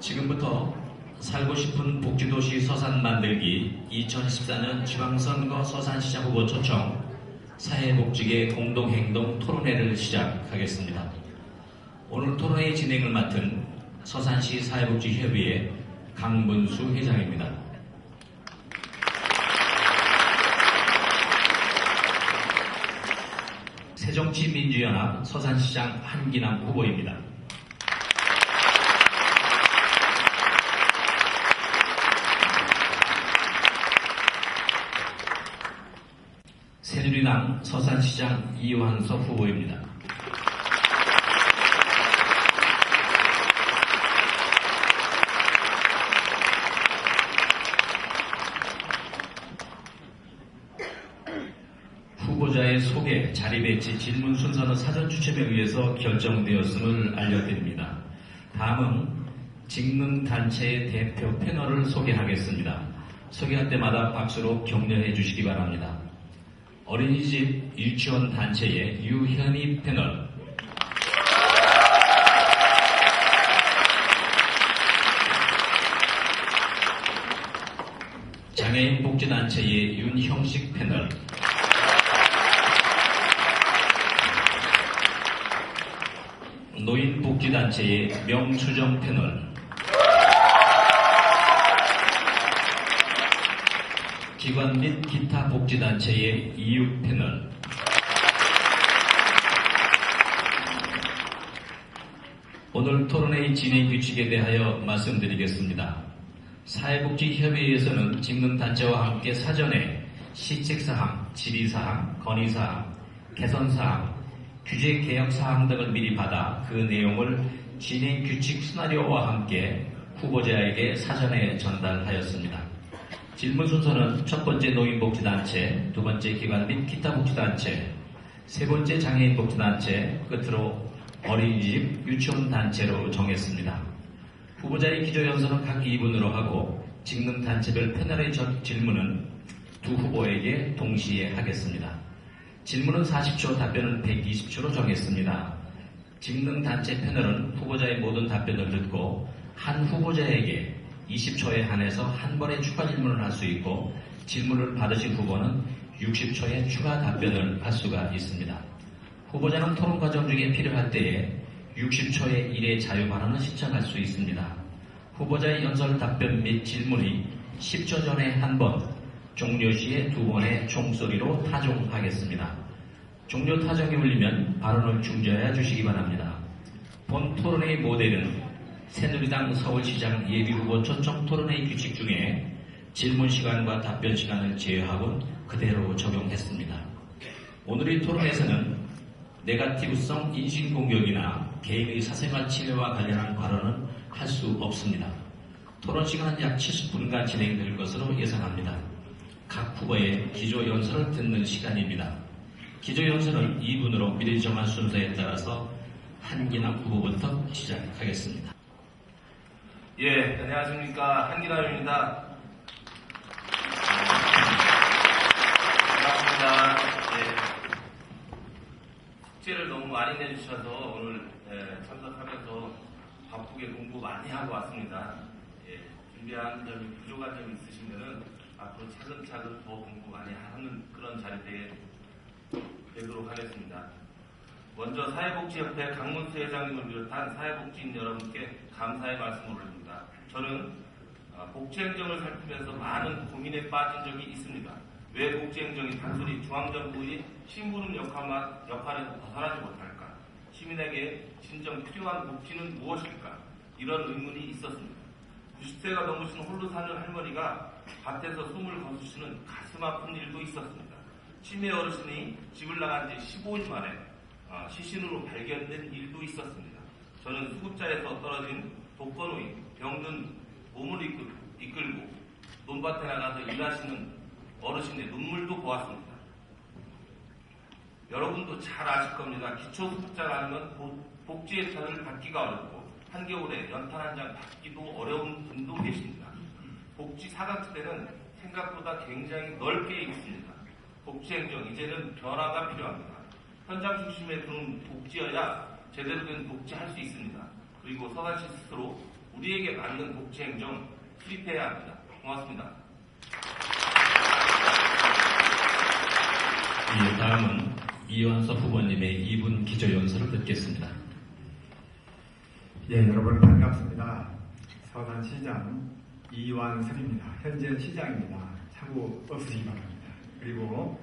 지금부터 살고 싶은 복지도시 서산 만들기 2014년 지방선거 서산시장 후보 초청 사회복지계 공동행동 토론회를 시작하겠습니다. 오늘 토론회 진행을 맡은 서산시 사회복지협의회 강문수 회장입니다. 새정치민주연합 서산시장 한기남 후보입니다. 새누리당 서산시장 이완섭 후보입니다. 후보자의 소개, 자리 배치, 질문 순서는 사전 추첨에 의해서 결정되었음을 알려드립니다. 다음은 직능단체의 대표 패널을 소개하겠습니다. 소개할 때마다 박수로 격려해 주시기 바랍니다. 어린이집 유치원 단체의 유현희 패널, 장애인 복지단체의 윤형식 패널, 노인복지단체의 명추정 패널, 기관 및 기타 복지단체의 이육 패널, 오늘 토론회의 진행 규칙에 대하여 말씀드리겠습니다. 사회복지협의회에서는 직능단체와 함께 사전에 시책사항, 질의사항, 건의사항, 개선사항, 규제 개혁사항 등을 미리 받아 그 내용을 진행 규칙 시나리오와 함께 후보자에게 사전에 전달하였습니다. 질문 순서는 첫 번째 노인복지단체, 두 번째 기관 및 기타 복지단체, 세 번째 장애인복지단체, 끝으로 어린이집 유치원 단체로 정했습니다. 후보자의 기조연설은 각 2분으로 하고 직능단체별 패널의 질문은 두 후보에게 동시에 하겠습니다. 질문은 40초, 답변은 120초로 정했습니다. 직능단체 패널은 후보자의 모든 답변을 듣고 한 후보자에게 20초에 한해서 한 번에 추가 질문을 할 수 있고 질문을 받으신 후보는 60초에 추가 답변을 할 수가 있습니다. 후보자는 토론 과정 중에 필요할 때에 60초의 1회 자유 발언을 신청할 수 있습니다. 후보자의 연설 답변 및 질문이 10초 전에 한 번, 종료 시에 두 번의 총소리로 타종하겠습니다. 종료 타종이 울리면 발언을 중지하여 주시기 바랍니다. 본 토론회의 모델은 새누리당 서울시장 예비후보 초청 토론회의 규칙 중에 질문 시간과 답변 시간을 제외하고 그대로 적용했습니다. 오늘의 토론에서는 네거티브성 인신공격이나 개인의 사생활 침해와 관련한 발언은 할 수 없습니다. 토론 시간은 약 70분간 진행될 것으로 예상합니다. 각 후보의 기조연설을 듣는 시간입니다. 기조연설은 2분으로 미리 정한 순서에 따라서 한기남 후보부터 시작하겠습니다. 예, 안녕하십니까. 한기남입니다. 반갑습니다. 예. 숙제를 너무 많이 내주셔서 오늘 참석하면서 바쁘게 공부 많이 하고 왔습니다. 예, 준비한 점이 부족한 점이 있으시면은 앞으로 차근차근 더 공부 많이 하는 그런 자리 되도록 하겠습니다. 먼저 사회복지협회 강문수 회장님을 비롯한 사회복지인 여러분께 감사의 말씀을 올립니다. 저는 복지행정을 살피면서 많은 고민에 빠진 적이 있습니다. 왜 복지행정이 단순히 중앙정부의 심부름 역할에서 벗어나지 못할까? 시민에게 진정 필요한 복지는 무엇일까? 이런 의문이 있었습니다. 90세가 넘으신 홀로 사는 할머니가 밭에서 숨을 거두시는 가슴 아픈 일도 있었습니다. 치매 어르신이 집을 나간 지 15일 만에 시신으로 발견된 일도 있었습니다. 저는 수급자에서 떨어진 독거노인, 병든 몸을 이끌고 논밭에 나가서 일하시는 어르신의 눈물도 보았습니다. 여러분도 잘 아실 겁니다. 기초수급자가 아니면 복지 혜택을 받기가 어렵고 한겨울에 연탄 한 장 받기도 어려운 분도 계십니다. 복지 사각지대는 생각보다 굉장히 넓게 있습니다. 복지행정 이제는 변화가 필요합니다. 현장 중심에 두는 복지여야 제대로 된 복지할 수 있습니다. 그리고 서산시 스스로 우리에게 맞는 복지행정 수립해야 합니다. 고맙습니다. 예, 다음은 이완섭 후보님의 2분 기조연설을 듣겠습니다. 예, 여러분 반갑습니다. 서산시장 이완섭입니다. 현재 시장입니다. 차고 없으시기 바랍니다. 그리고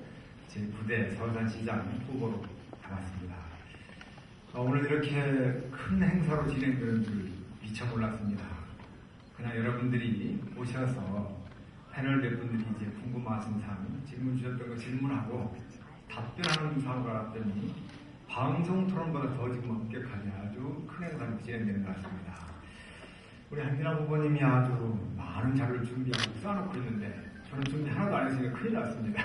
제 부대 서산시장 후보로 나왔습니다. 오늘 이렇게 큰 행사로 진행되는 줄 미처 몰랐습니다. 그냥 여러분들이 오셔서 패널 몇 분들이 이제 궁금하신 사항, 질문 주셨던 거 질문하고 답변하는 사고가 났더니 방송 토론보다 더 지금 엄격하게 아주 큰 행사로 진행되는 것 같습니다. 우리 한진아 후보님이 아주 많은 자료를 준비하고 쌓아놓고 있는데 저는 준비 하나도 안 했으니까 큰일 났습니다.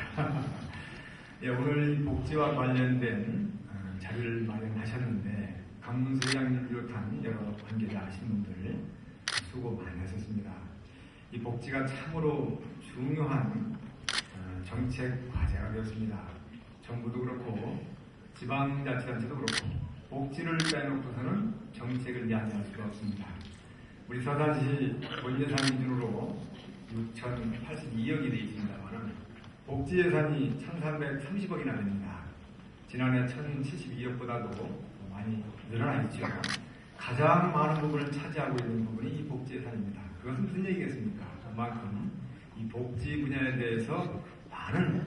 예, 오늘 복지와 관련된 자료를 마련하셨는데 강문수 회장님 비롯한 여러 관계자 신분들 수고 많이 하셨습니다. 이 복지가 참으로 중요한 정책 과제가 되었습니다. 정부도 그렇고 지방자치단체도 그렇고 복지를 빼놓고서는 정책을 이야기할 수가 없습니다. 우리 서산시 본예산 기준으로 6,082억이 되어 있습니다만 복지 예산이 1,330억이나 됩니다. 지난해 1,072억보다도 많이 늘어나 있죠. 가장 많은 부분을 차지하고 있는 부분이 이 복지 예산입니다. 그것은 무슨 얘기겠습니까? 그만큼 이 복지 분야에 대해서 많은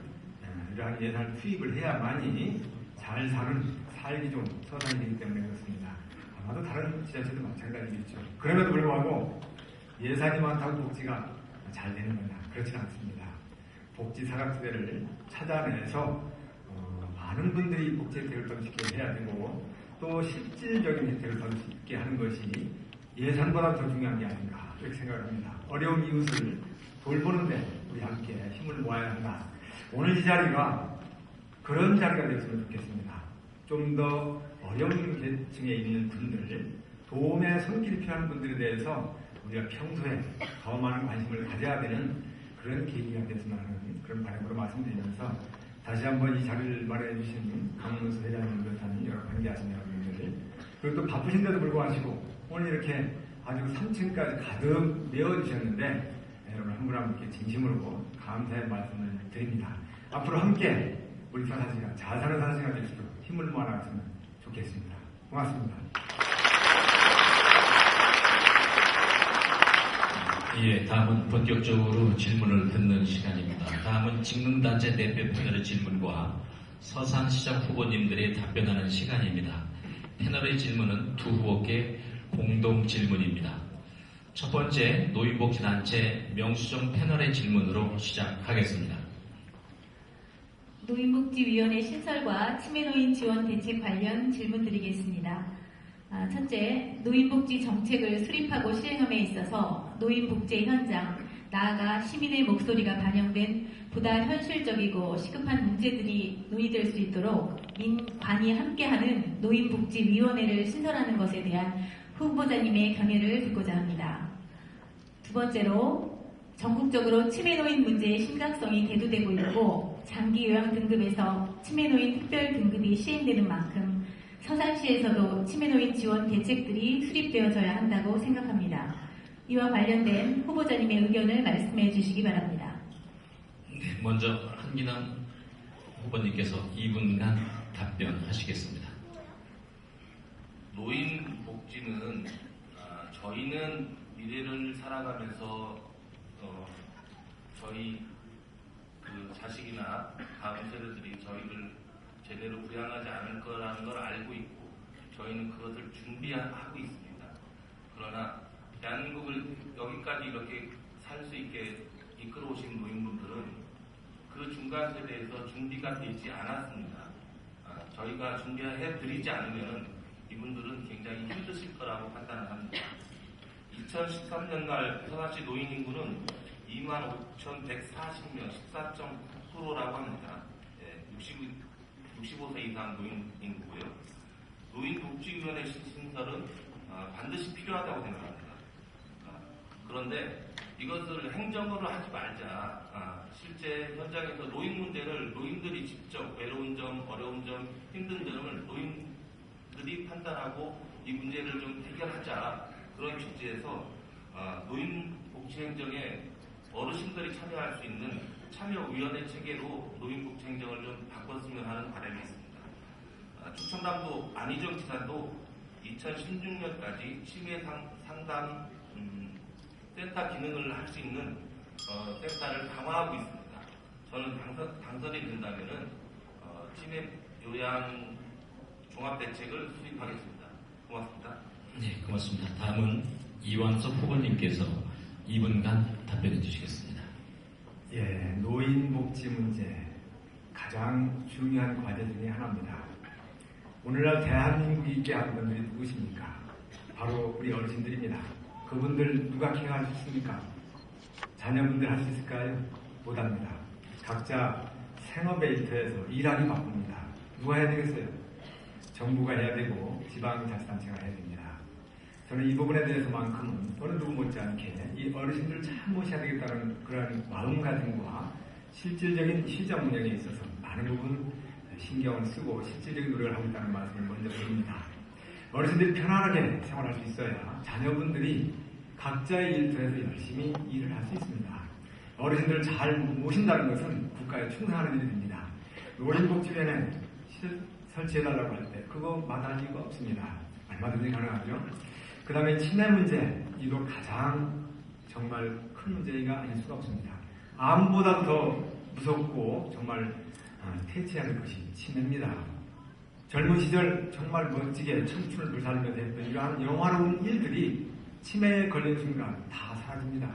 이러한 예산을 투입을 해야만이 잘 사는 살기 좋은 서산이 되기 때문에 그렇습니다. 아마도 다른 지자체도 마찬가지겠죠. 그럼에도 불구하고 예산이 많다고 복지가 잘 되는 거냐? 그렇지는 않습니다. 복지 사각지대를 찾아내서 많은 분들이 복지 혜택을 더 쉽게 해야 되고 또 실질적인 혜택을 더 쉽게 하는 것이 예산보다 더 중요한 게 아닌가 이렇게 생각합니다. 어려운 이웃을 돌보는데 우리 함께 힘을 모아야 한다. 오늘 이 자리가 그런 자리가 되었으면 좋겠습니다. 좀 더 어려운 계층에 있는 분들, 도움의 손길이 필요한 분들에 대해서 우리가 평소에 더 많은 관심을 가져야 되는 그런 계기가 됐으면 하는 그런 바람으로 말씀드리면서 다시 한번 이 자리를 마련해 주신 강문수 회장님 비롯한 여러 관계하신 여러분들 그리고 또 바쁘신데도 불구하고 오늘 이렇게 아주 3층까지 가득 메워주셨는데 여러분 한 분 한 분께 진심으로 감사의 말씀을 드립니다. 앞으로 함께 우리 서산시가 잘 사는 서산시가 될 수 있도록 힘을 모아나갔으면 좋겠습니다. 고맙습니다. 예, 다음은 본격적으로 질문을 듣는 시간입니다. 다음은 직능단체 대표 패널의 질문과 서산시장 후보님들이 답변하는 시간입니다. 패널의 질문은 두 후보께 공동 질문입니다. 첫 번째 노인복지단체 명수정 패널의 질문으로 시작하겠습니다. 노인복지위원회 신설과 치매노인 지원 대책 관련 질문 드리겠습니다. 첫째, 노인복지 정책을 수립하고 시행함에 있어서 노인복지의 현장, 나아가 시민의 목소리가 반영된 보다 현실적이고 시급한 문제들이 논의될 수 있도록 민관이 함께하는 노인복지위원회를 신설하는 것에 대한 후보자님의 견해를 듣고자 합니다. 두 번째로, 전국적으로 치매노인 문제의 심각성이 대두되고 있고 장기 요양 등급에서 치매노인 특별 등급이 시행되는 만큼 서산시에서도 치매노인 지원 대책들이 수립되어져야 한다고 생각합니다. 이와 관련된 후보자님의 의견을 말씀해 주시기 바랍니다. 네, 먼저 한기남 후보님께서 2분간 답변하시겠습니다. 노인복지는 저희는 미래를 살아가면서 저희 그 자식이나 다음 세대들이 저희를 제대로 부양하지 않을 거라는 걸 알고 있고 저희는 그것을 준비하고 있습니다. 그러나 대한민국을 여기까지 이렇게 살 수 있게 이끌어 오신 노인분들은 그 중간 세대에서 준비가 되지 않았습니다. 저희가 준비해 드리지 않으면 이분들은 굉장히 힘드실 거라고 판단을 합니다. 2013년 날 서산시 노인 인구는 25,140명, 14.9%라고 합니다. 65세 이상 노인 인구고요. 노인복지위원회 신설은 반드시 필요하다고 생각합니다. 그런데 이것을 행정으로 하지 말자. 실제 현장에서 노인 문제를 노인들이 직접 외로운 점, 어려운 점, 힘든 점을 노인들이 판단하고 이 문제를 좀 해결하자. 그런 취지에서 노인복지행정에 어르신들이 참여할 수 있는 참여위원회 체계로 노인복지행정을 좀 바꿨으면 하는 바람이 있습니다. 충청남도 안희정 지사도 2016년까지 치매 상담 센터 기능을 할 수 있는 센터를 강화하고 있습니다. 저는 당선이 된다면은 치매 요양 종합대책을 수립하겠습니다. 고맙습니다. 네, 고맙습니다. 다음은 이완섭 후보님께서 2분간 답변해 주시겠습니다. 예, 노인복지 문제 가장 중요한 과제 중에 하나입니다. 오늘날 대한민국이 있게 한 분들이 누구십니까? 바로 우리 어르신들입니다. 그분들 누가 케어할 수 있습니까? 자녀분들 할 수 있을까요? 못합니다. 각자 생업에 일터에서 일하기 바쁩니다. 누가 해야 되겠어요? 정부가 해야 되고 지방자치단체가 해야 됩니다. 저는 이 부분에 대해서만큼은 어느 누구 못지않게 이 어르신들을 잘 모셔야 되겠다는 그런 마음가짐과 실질적인 시정 운영에 있어서 많은 부분 신경을 쓰고 실질적인 노력을 하고 있다는 말씀을 먼저 드립니다. 어르신들이 편안하게 생활할 수 있어야 자녀분들이 각자의 일터에서 열심히 일을 할 수 있습니다. 어르신들을 잘 모신다는 것은 국가에 충성하는 일이 됩니다. 노인복지위원회 설치해달라고 할 때 그거 마다할 이유가 없습니다. 얼마든지 가능하죠. 그 다음에 치매 문제, 이도 가장 정말 큰 문제가 아닐 수가 없습니다. 암보다도 더 무섭고 정말 퇴치해야 할 것이 치매입니다. 젊은 시절 정말 멋지게 청춘을 불살면서 했던 이러한 영화로운 일들이 치매에 걸린 순간 다 사라집니다.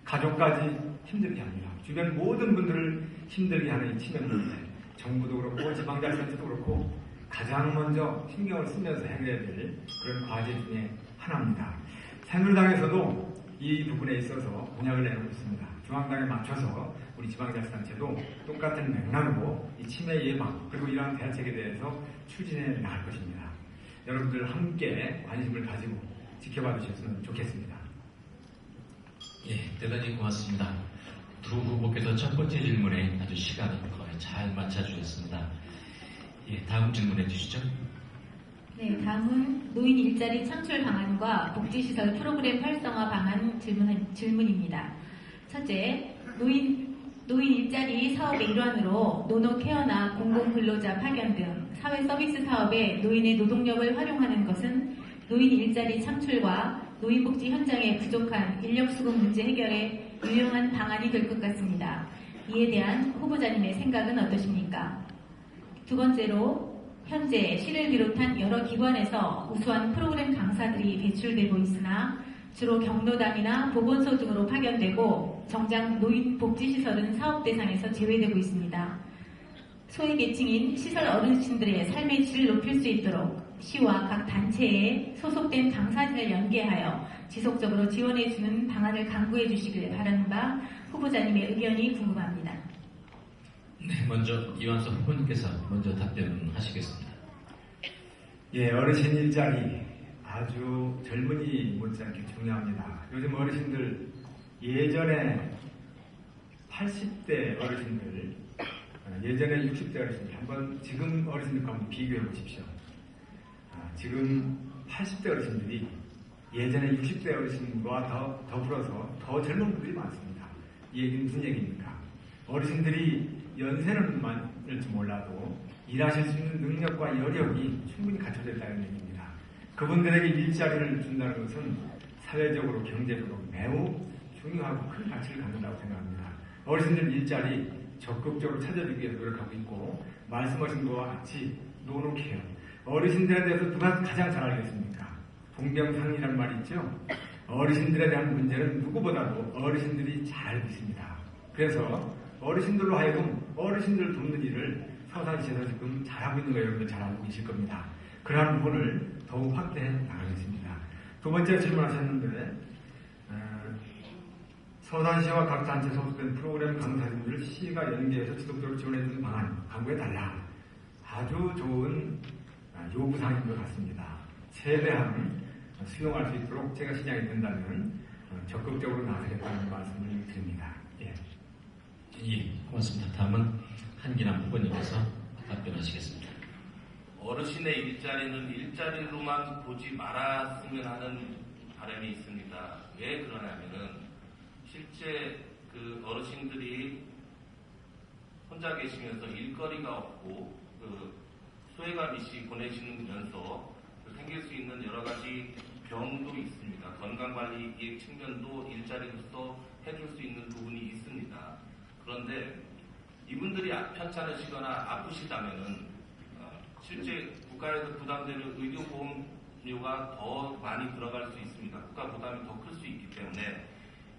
가족까지 힘들게 합니다. 주변 모든 분들을 힘들게 하는 이 치매 문제, 정부도 그렇고 지방자치단체도 그렇고 가장 먼저 신경을 쓰면서 해결해야 될 그런 과제 중에 하나입니다. 새누리당에서도 이 부분에 있어서 공약을 내놓고 있습니다. 중앙당에 맞춰서 우리 지방자치단체도 똑같은 맥락으로 이 치매 예방 그리고 이러한 대책에 대해서 추진해 나갈 것입니다. 여러분들 함께 관심을 가지고 지켜봐 주셨으면 좋겠습니다. 예, 대단히 고맙습니다. 두 후보께서 첫 번째 질문에 아주 시간을 거의 잘 맞춰주셨습니다. 예, 다음 질문해 주시죠. 네, 다음은 노인 일자리 창출 방안과 복지시설 프로그램 활성화 방안 질문입니다. 첫째, 노인 일자리 사업의 일환으로 노노케어나 공공근로자 파견 등 사회 서비스 사업에 노인의 노동력을 활용하는 것은 노인 일자리 창출과 노인복지 현장에 부족한 인력 수급 문제 해결에 유용한 방안이 될 것 같습니다. 이에 대한 후보자님의 생각은 어떠십니까? 두 번째로, 현재 시를 비롯한 여러 기관에서 우수한 프로그램 강사들이 배출되고 있으나 주로 경로당이나 보건소 등으로 파견되고 정작 노인복지시설은 사업 대상에서 제외되고 있습니다. 소외계층인 시설 어르신들의 삶의 질을 높일 수 있도록 시와 각 단체에 소속된 강사진을 연계하여 지속적으로 지원해주는 방안을 강구해 주시길 바라는 바 후보자님의 의견이 궁금합니다. 네, 먼저 이완섭 후보님께서 먼저 답변하시겠습니다. 예, 어르신 일자리 아주 젊은이 못지않게 중요합니다. 요즘 어르신들 예전에 80대 어르신들, 예전에 60대 어르신들 한번 지금 어르신들과 한번 비교해 보십시오. 지금 80대 어르신들이 예전에 60대 어르신과 더불어서 더 젊은 분들이 많습니다. 이 얘기는 무슨 얘기입니까? 어르신들이 연세는 많을지 몰라도 일하실 수 있는 능력과 여력이 충분히 갖춰져 있다는 얘기입니다. 그분들에게 일자리를 준다는 것은 사회적으로 경제적으로 매우 중요하고 큰 가치를 갖는다고 생각합니다. 어르신들 일자리 적극적으로 찾아주기 위해서 노력하고 있고 말씀하신 것과 같이 노노케어 어르신들에 대해서 누가 가장 잘 알겠습니까? 동병상련이라는 말이 있죠. 어르신들에 대한 문제는 누구보다도 어르신들이 잘 알고 있습니다. 그래서 어르신들로 하여금 어르신들 돕는 일을 서산시에서 지금 잘하고 있는 거 여러분들 잘 알고 계실 겁니다. 그러한 부분을 더욱 확대해 나가겠습니다. 두 번째 질문하셨는데 서산시와 각 단체 소속된 프로그램 강사진들을 시가 연계해서 지속적으로 지원해주는 방안 강구해달라. 아주 좋은 요구사항인 것 같습니다. 최대한 수용할 수 있도록 제가 시장이 된다면 적극적으로 나서겠다는 말씀을 드립니다. 예. 예, 고맙습니다. 다음은 한기남 후보님께서 답변하시겠습니다. 어르신의 일자리는 일자리로만 보지 말았으면 하는 바람이 있습니다. 왜 그러냐면은 실제 그 어르신들이 혼자 계시면서 일거리가 없고 그 소외감 이시 보내시면서 생길 수 있는 여러 가지 병도 있습니다. 건강관리 측면도 일자리로서 해줄 수 있는 부분이 있습니다. 그런데 이분들이 편찮으시거나 아프시다면은 실제 국가에서 부담되는 의료보험료가 더 많이 들어갈 수 있습니다. 국가 부담이 더 클 수 있기 때문에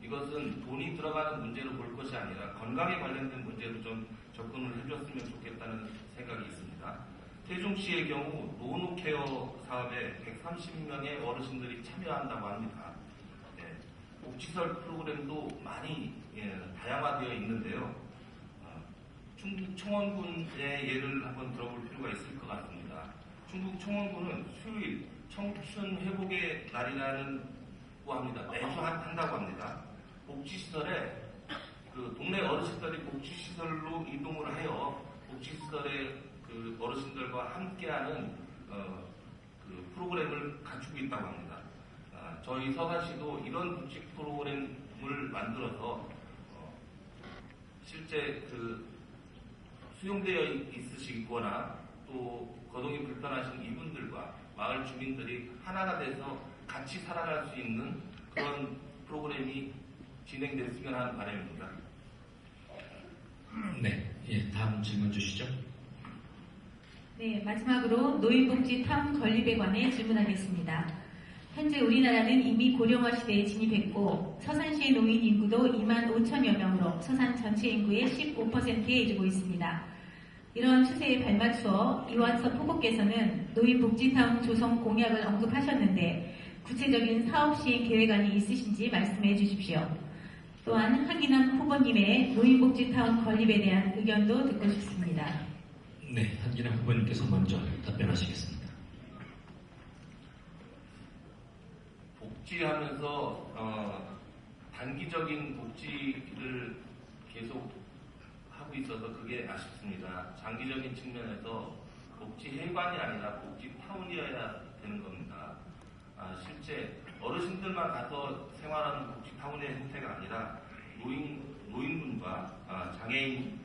이것은 돈이 들어가는 문제로 볼 것이 아니라 건강에 관련된 문제로 좀 접근을 해줬으면 좋겠다는 생각이 있습니다. 세종시의 경우 노노케어 사업에 130명의 어르신들이 참여한다고 합니다. 네, 복지시설 프로그램도 많이 다양화되어 있는데요. 충북 청원군의 예를 한번 들어볼 필요가 있을 것 같습니다. 충북 청원군은 수요일 청춘 회복의 날이라는 합니다. 매주 한다고 합니다. 복지시설에 그 동네 어르신들이 복지시설로 이동을 하여 복지시설의 그 어르신들과 함께하는 그 프로그램을 갖추고 있다고 합니다. 저희 서산시도 이런 복지 프로그램을 만들어서 실제 그 수용되어 있으시거나 또 거동이 불편하신 이분들과 마을 주민들이 하나가 돼서 같이 살아갈 수 있는 그런 프로그램이 진행됐으면 하는 바람입니다. 네, 예, 다음 질문 주시죠. 네, 마지막으로 노인복지 타운 건립에 관해 질문하겠습니다. 현재 우리나라는 이미 고령화 시대에 진입했고 서산시의 노인 인구도 2만 5천여 명으로 서산 전체 인구의 15%에 이르고 있습니다. 이런 추세에 발맞추어 이완섭 후보께서는 노인복지타운 조성 공약을 언급하셨는데 구체적인 사업 시행 계획안이 있으신지 말씀해 주십시오. 또한 한기남 후보님의 노인복지타운 건립에 대한 의견도 듣고 싶습니다. 네, 한기남 후보님께서 먼저 답변하시겠습니다. 복지하면서 단기적인 복지를 계속 하고 있어서 그게 아쉽습니다. 장기적인 측면에서 복지 해관이 아니라 복지 타운이어야 되는 겁니다. 실제 어르신들만 가서 생활하는 복지 타운의 형태가 아니라 노인분과 장애인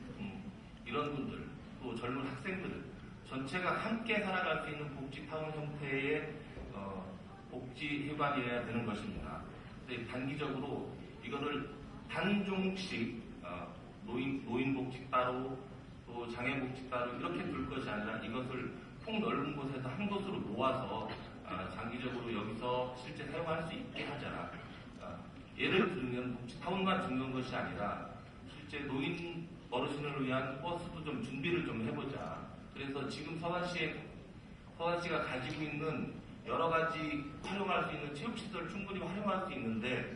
이런 분들 또 젊은 학생들 전체가 함께 살아갈 수 있는 복지 타운 형태의 복지 해관이어야 되는 것입니다. 단기적으로 이거를 단종씩 노인복지 따로 또 장애복지 따로 이렇게 둘 것이 아니라 이것을 폭넓은 곳에서 한 곳으로 모아서 장기적으로 여기서 실제 사용할 수 있게 하자. 예를 들면 복지타운만 짓는 것이 아니라 실제 노인 어르신을 위한 버스도 좀 준비를 좀 해보자. 그래서 지금 서산시가 가지고 있는 여러 가지 활용할 수 있는 체육시설을 충분히 활용할 수 있는데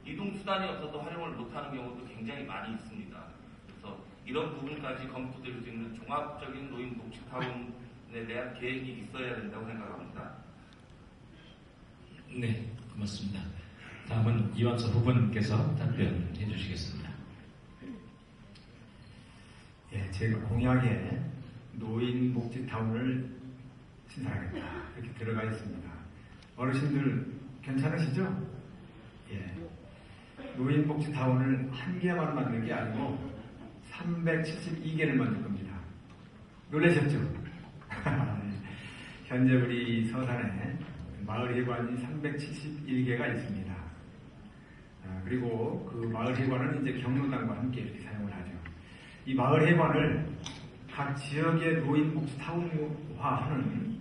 이동수단이 없어도 활용을 못하는 경우도 굉장히 많이 있습니다. 그래서 이런 부분까지 검토될 수 있는 종합적인 노인복지타운에 대한 계획이 있어야 된다고 생각합니다. 네, 고맙습니다. 다음은 이완섭 후보님께서 답변해 주시겠습니다. 예, 제가 공약에 노인복지타운을 신설하겠다 이렇게 들어가 있습니다. 어르신들 괜찮으시죠? 예, 노인복지타운을 한 개만 만들 게 아니고 372개를 만들 겁니다. 놀라셨죠? 현재 우리 서산에 마을회관이 371개가 있습니다. 그리고 그 마을회관은 이제 경로당과 함께 이렇게 사용을 하죠. 이 마을회관을 각 지역의 노인복지타운화하는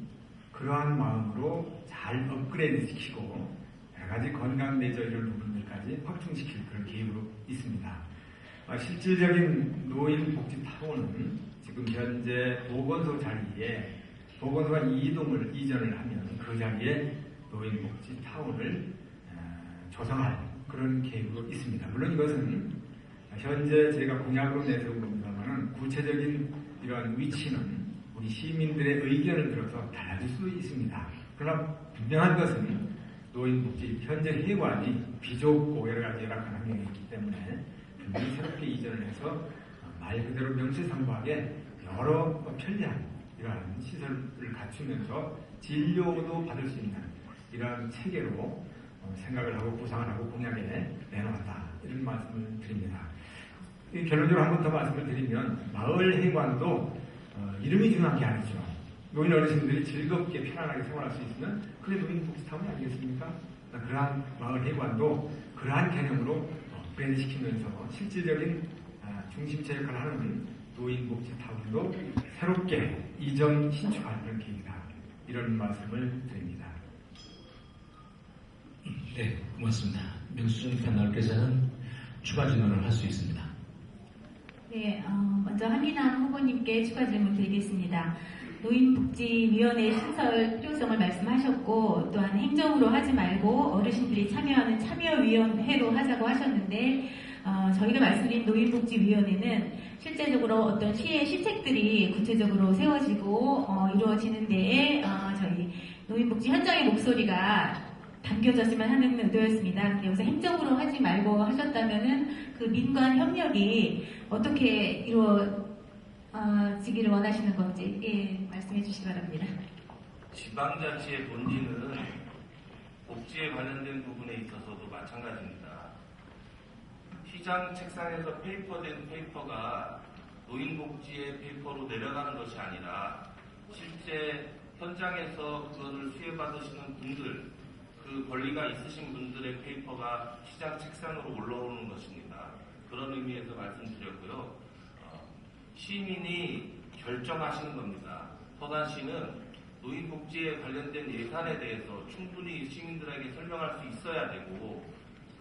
그러한 마음으로 잘 업그레이드 시키고 여러 가지 건강 내저 이런 부분들까지 확충시킬 그런 계획으로 있습니다. 실질적인 노인복지타운은 지금 현재 보건소 자리에 보건소가 이전을 하면 그 자리에 노인복지타운을 조성할 그런 계획으로 있습니다. 물론 이것은 현재 제가 공약으로 내세운 겁니다만 구체적인 이러한 위치는 우리 시민들의 의견을 들어서 달라질 수 있습니다. 그러나 분명한 것은 노인복지 현재 회관이 비좁고 여러 가지 열악한 환경이 있기 때문에 분명히 새롭게 이전을 해서 말 그대로 명실상부하게 여러 편리한 이러한 시설을 갖추면서 진료도 받을 수 있는 이러한 체계로 생각을 하고 구상을 하고 공약에 내놓았다. 이런 말씀을 드립니다. 결론적으로 한 번 더 말씀을 드리면 마을 해관도 이름이 중요한 게 아니죠. 노인 어르신들이 즐겁게 편안하게 생활할 수 있으면 그게 노인복지타운이 아니겠습니까? 그러한 마을 해관도 그러한 개념으로 브랜드시키면서 실질적인 중심체 역할을 하는 노인복지타운도 새롭게 이전 신축하는 계획이다. 이런 말씀을 드립니다. 네, 고맙습니다. 명수준 패널께서는 추가 질문을 할 수 있습니다. 네, 먼저 한민남 후보님께 추가 질문 드리겠습니다. 노인복지위원회 신설 필요성을 말씀하셨고 또한 행정으로 하지 말고 어르신들이 참여하는 참여위원회로 하자고 하셨는데 저희가 말씀드린 노인복지위원회는 실제적으로 어떤 시의 시책들이 구체적으로 세워지고 이루어지는 데에 저희 노인복지 현장의 목소리가 담겨졌으면 하는 의도였습니다. 여기서 행정으로 하지 말고 하셨다면은 그 민관 협력이 어떻게 이루어지기를 원하시는 건지 말씀해 주시기 바랍니다. 지방자치의 본질은 복지에 관련된 부분에 있어서도 마찬가지입니다. 시장 책상에서 페이퍼된 페이퍼가 노인복지의 페이퍼로 내려가는 것이 아니라 실제 현장에서 그것을 수혜받으시는 분들, 그 권리가 있으신 분들의 페이퍼가 시장 책상으로 올라오는 것입니다. 그런 의미에서 말씀드렸고요. 시민이 결정하시는 겁니다. 서산시는 노인복지에 관련된 예산에 대해서 충분히 시민들에게 설명할 수 있어야 되고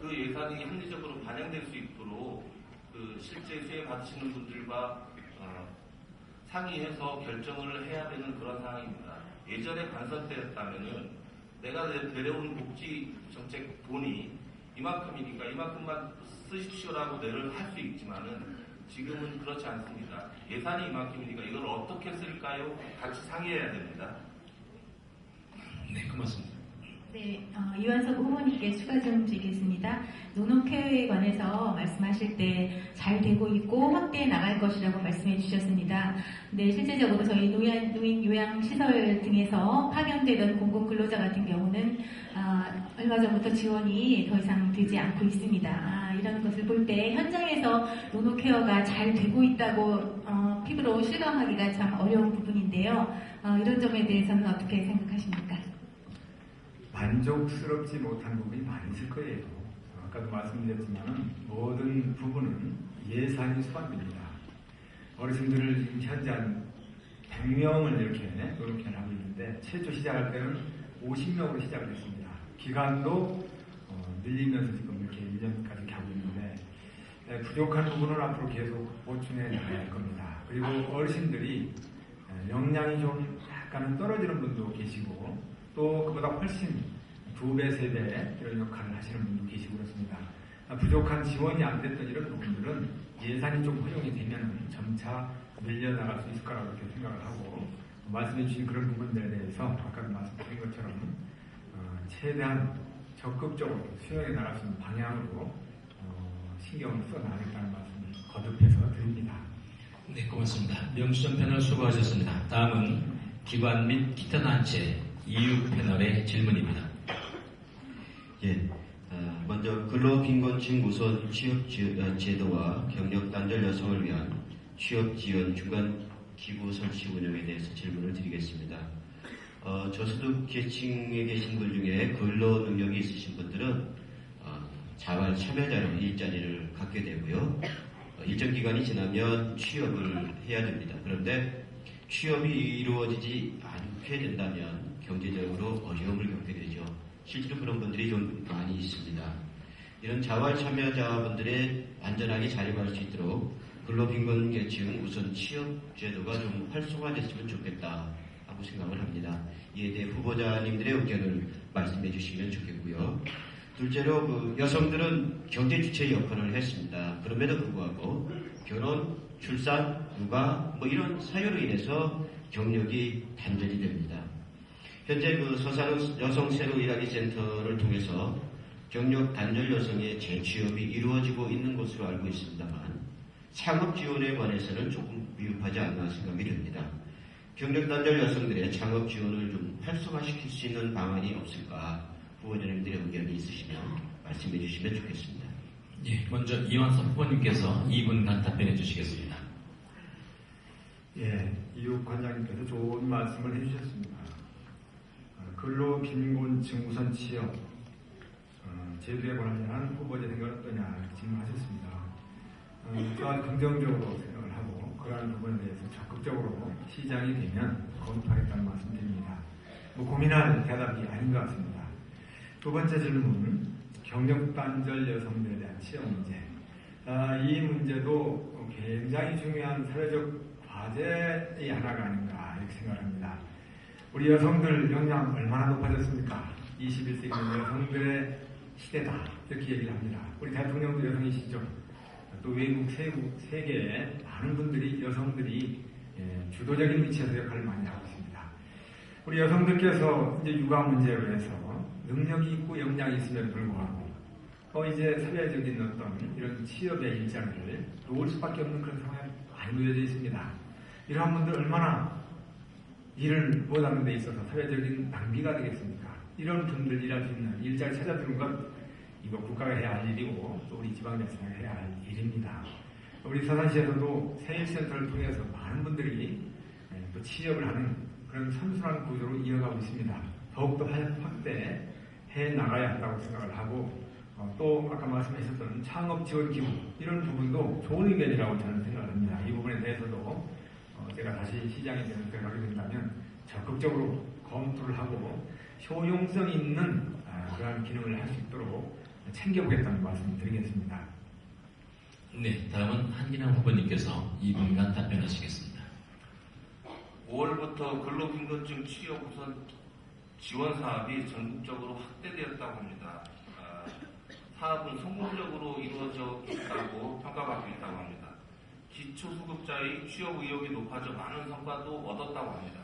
그 예산이 합리적으로 반영될 수 있도록 그 실제 수혜 받으시는 분들과 상의해서 결정을 해야 되는 그런 상황입니다. 예전에 관선 때였다면은 내가 내려온 복지 정책 돈이 이만큼이니까 이만큼만 쓰십시오라고 내를 할 수 있지만은 지금은 그렇지 않습니다. 예산이 이만큼이니까 이걸 어떻게 쓸까요? 같이 상의해야 됩니다. 네, 고맙습니다. 네, 이완석 후보님께 추가 질문 드리겠습니다. 노노케어에 관해서 말씀하실 때 잘 되고 있고 확대해 나갈 것이라고 말씀해 주셨습니다. 네, 실제적으로 저희 노인 요양시설 등에서 파견되던 공공근로자 같은 경우는 얼마 전부터 지원이 더 이상 되지 않고 있습니다. 이런 것을 볼 때 현장에서 노노케어가 잘 되고 있다고 피부로 실감하기가 참 어려운 부분인데요. 이런 점에 대해서는 어떻게 생각하십니까? 만족스럽지 못한 부분이 많이 있을 거예요. 아까도 말씀드렸지만 모든 부분은 예산이 수반됩니다. 어르신들을 지금 현재 한 100명을 이렇게 노력을 하고 있는데 최초 시작할 때는 50명으로 시작을 했습니다. 기간도 늘리면서 지금 이렇게 1년까지 하고 있는데 부족한 부분은 앞으로 계속 보충해 나가야 할 겁니다. 그리고 어르신들이 역량이 좀 약간은 떨어지는 분도 계시고 또 그보다 훨씬 2배, 3배 이런 역할을 하시는 분도 계시고 그렇습니다. 부족한 지원이 안 됐던 이런 부분들은 예산이 좀 활용이 되면 점차 밀려나갈 수 있을 거라고 이렇게 생각을 하고 말씀해 주신 그런 부분들에 대해서 아까 말씀드린 것처럼 최대한 적극적으로 수용해 나갈 수 있는 방향으로 신경을 써나가겠다는 말씀을 거듭해서 드립니다. 네, 고맙습니다. 명수전 패널 수고하셨습니다. 다음은 기관 및 기타 단체 이유 패널의 질문입니다. 예, 먼저 근로빈곤층 우선 취업 제도와 경력 단절 여성을 위한 취업 지원 중간 기부 설치 운영에 대해서 질문을 드리겠습니다. 저소득 계층에 계신 분 중에 근로 능력이 있으신 분들은 자활 참여자로 일자리를 갖게 되고요. 일정 기간이 지나면 취업을 해야 됩니다. 그런데 취업이 이루어지지 않게 된다면 경제적으로 어려움을 겪게 되죠. 실제로 그런 분들이 좀 많이 있습니다. 이런 자활 참여자분들의 안전하게 자립할 수 있도록 근로빈곤 계층 우선 취업 제도가 좀 활성화됐으면 좋겠다 하고 생각을 합니다. 이에 대해 후보자님들의 의견을 말씀해 주시면 좋겠고요. 둘째로 여성들은 경제 주체의 역할을 했습니다. 그럼에도 불구하고 결혼, 출산, 육아 이런 사유로 인해서 경력이 단절이 됩니다. 현재 서산읍 여성 새로 일하기 센터를 통해서 경력 단절 여성의 재취업이 이루어지고 있는 것으로 알고 있습니다만 창업 지원에 관해서는 조금 미흡하지 않나 생각이 됩니다. 경력 단절 여성들의 창업 지원을 좀 활성화시킬 수 있는 방안이 없을까 후보자님들의 의견이 있으시면 말씀해 주시면 좋겠습니다. 예, 먼저 이완섭 후보님께서 2분간 답변해 주시겠습니다. 예, 이욱 관장님께서 좋은 말씀을 해주셨습니다. 근로빈곤층 우선 취업 제도에 관한 후보자 생각 어떠냐 이렇게 질문하셨습니다. 또한 긍정적으로 생각을 하고 그러한 부분에 대해서 적극적으로 시장이 되면 검토하겠다는 말씀드립니다. 뭐 고민할 대답이 아닌 것 같습니다. 두 번째 질문, 경력단절 여성들에 대한 취업 문제. 이 문제도 굉장히 중요한 사회적 과제의 하나가 아닌가 이렇게 생각합니다. 우리 여성들 역량 얼마나 높아졌습니까? 21세기는 여성들의 시대다 이렇게 얘기를 합니다. 우리 대통령도 여성이시죠. 또 외국 세계에 많은 분들이 여성들이 주도적인 위치에서 역할을 많이 하고 있습니다. 우리 여성들께서 이제 육아 문제로 해서 능력이 있고 역량이 있음에도 불구하고 이제 사회적인 어떤 이런 취업의 일자리를 놓을 수밖에 없는 그런 상황에 많이 놓여져 있습니다. 이러한 분들 얼마나 일을 못하는 데 있어서 사회적인 낭비가 되겠습니까? 이런 분들 일할 수 있는 일자리 찾아주는 것 이거 국가가 해야 할 일이고 또 우리 지방자치가 해야 할 일입니다. 우리 서산시에서도 세일센터를 통해서 많은 분들이 또 취업을 하는 그런 선순환 구조로 이어가고 있습니다. 더욱더 확대해 나가야 한다고 생각을 하고 또 아까 말씀하셨던 창업지원기부 이런 부분도 좋은 의견이라고 저는 생각을 합니다. 이 부분에 대해서도 제가 다시 시장에 되게 된다면 적극적으로 검토를 하고 효용성 있는 그러한 기능을 할 수 있도록 챙겨보겠다는 말씀을 드리겠습니다. 네, 다음은 한기남 후보님께서 2분간 답변하시겠습니다. 5월부터 근로빈곤증 취업 우선 지원 사업이 전국적으로 확대되었다고 합니다. 사업은 성공적으로 이루어져 있다고 평가받고 있다고 합니다. 기초수급자의 취업 의욕이 높아져 많은 성과도 얻었다고 합니다.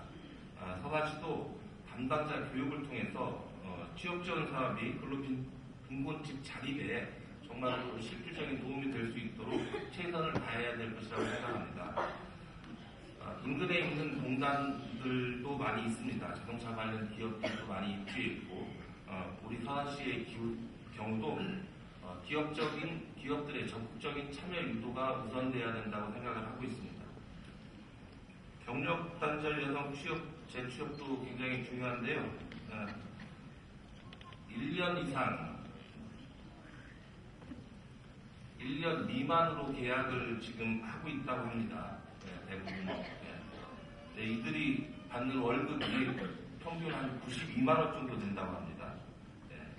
서산시도 담당자 교육을 통해서 취업 지원 사업이 근로빈곤집 자립에 정말로 실질적인 도움이 될 수 있도록 최선을 다해야 될 것이라고 생각합니다. 인근에 있는 공단들도 많이 있습니다. 자동차 관련 기업들도 많이 입주해 있고 우리 서산시의 경우도 기업들의 적극적인 참여 유도가 우선돼야 된다고 생각을 하고 있습니다. 경력단절 여성 재취업도 굉장히 중요한데요. 1년 이상, 1년 미만으로 계약을 지금 하고 있다고 합니다. 대부분. 이들이 받는 월급이 평균 한 92만 원 정도 된다고 합니다.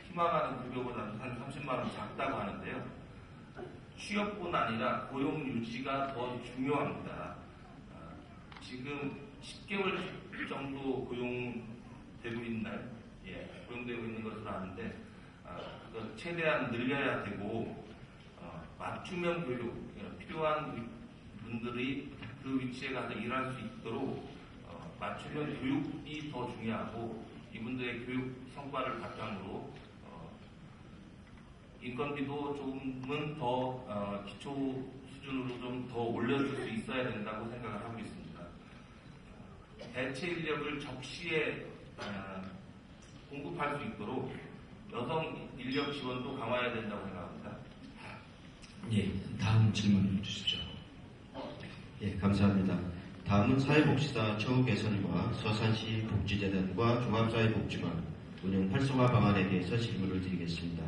희망하는 급여보다는 한 30만 원 작다고 하는데요. 취업뿐 아니라 고용 유지가 더 중요합니다. 지금 10개월 정도 고용되고 있는 것으로 아는데 최대한 늘려야 되고 맞춤형 교육 필요한 분들이 그 위치에 가서 일할 수 있도록 맞춤형 교육이 더 중요하고 이분들의 교육 성과를 바탕으로 인건비도 조금은 더 기초 수준으로 좀 더 올려줄 수 있어야 된다고 생각을 하고 있습니다. 대체 인력을 적시에 공급할 수 있도록 여성 인력 지원도 강화해야 된다고 생각합니다. 예, 다음 질문 주십시오. 예, 감사합니다. 다음은 사회복지사 처우 개선과 서산시 복지재단과 종합사회복지관 운영 활성화 방안에 대해서 질문을 드리겠습니다.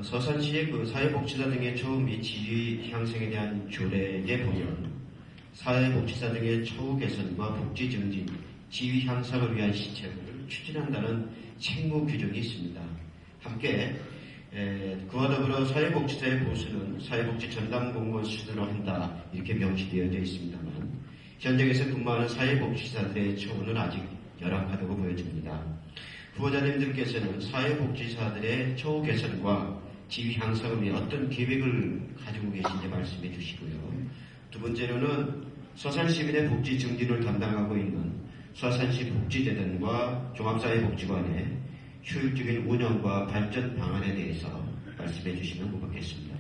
서산시의 사회복지사 등의 처우 및 지위 향상에 대한 조례에 보면 사회복지사 등의 처우 개선과 복지 증진, 지위 향상을 위한 시책을 추진한다는 책무 규정이 있습니다. 함께 그와 더불어 사회복지사의 보수는 사회복지 전담 공무원 수준으로 한다 이렇게 명시되어져 있습니다만 현장에서 근무하는 사회복지사들의 처우는 아직 열악하다고 보여집니다. 후보자님들께서는 사회복지사들의 처우 개선과 지위 향상을 위해 어떤 계획을 가지고 계신지 말씀해 주시고요. 두 번째로는 서산시민의 복지 증진을 담당하고 있는 서산시 복지재단과 종합사회복지관의 효율적인 운영과 발전 방안에 대해서 말씀해 주시면 고맙겠습니다.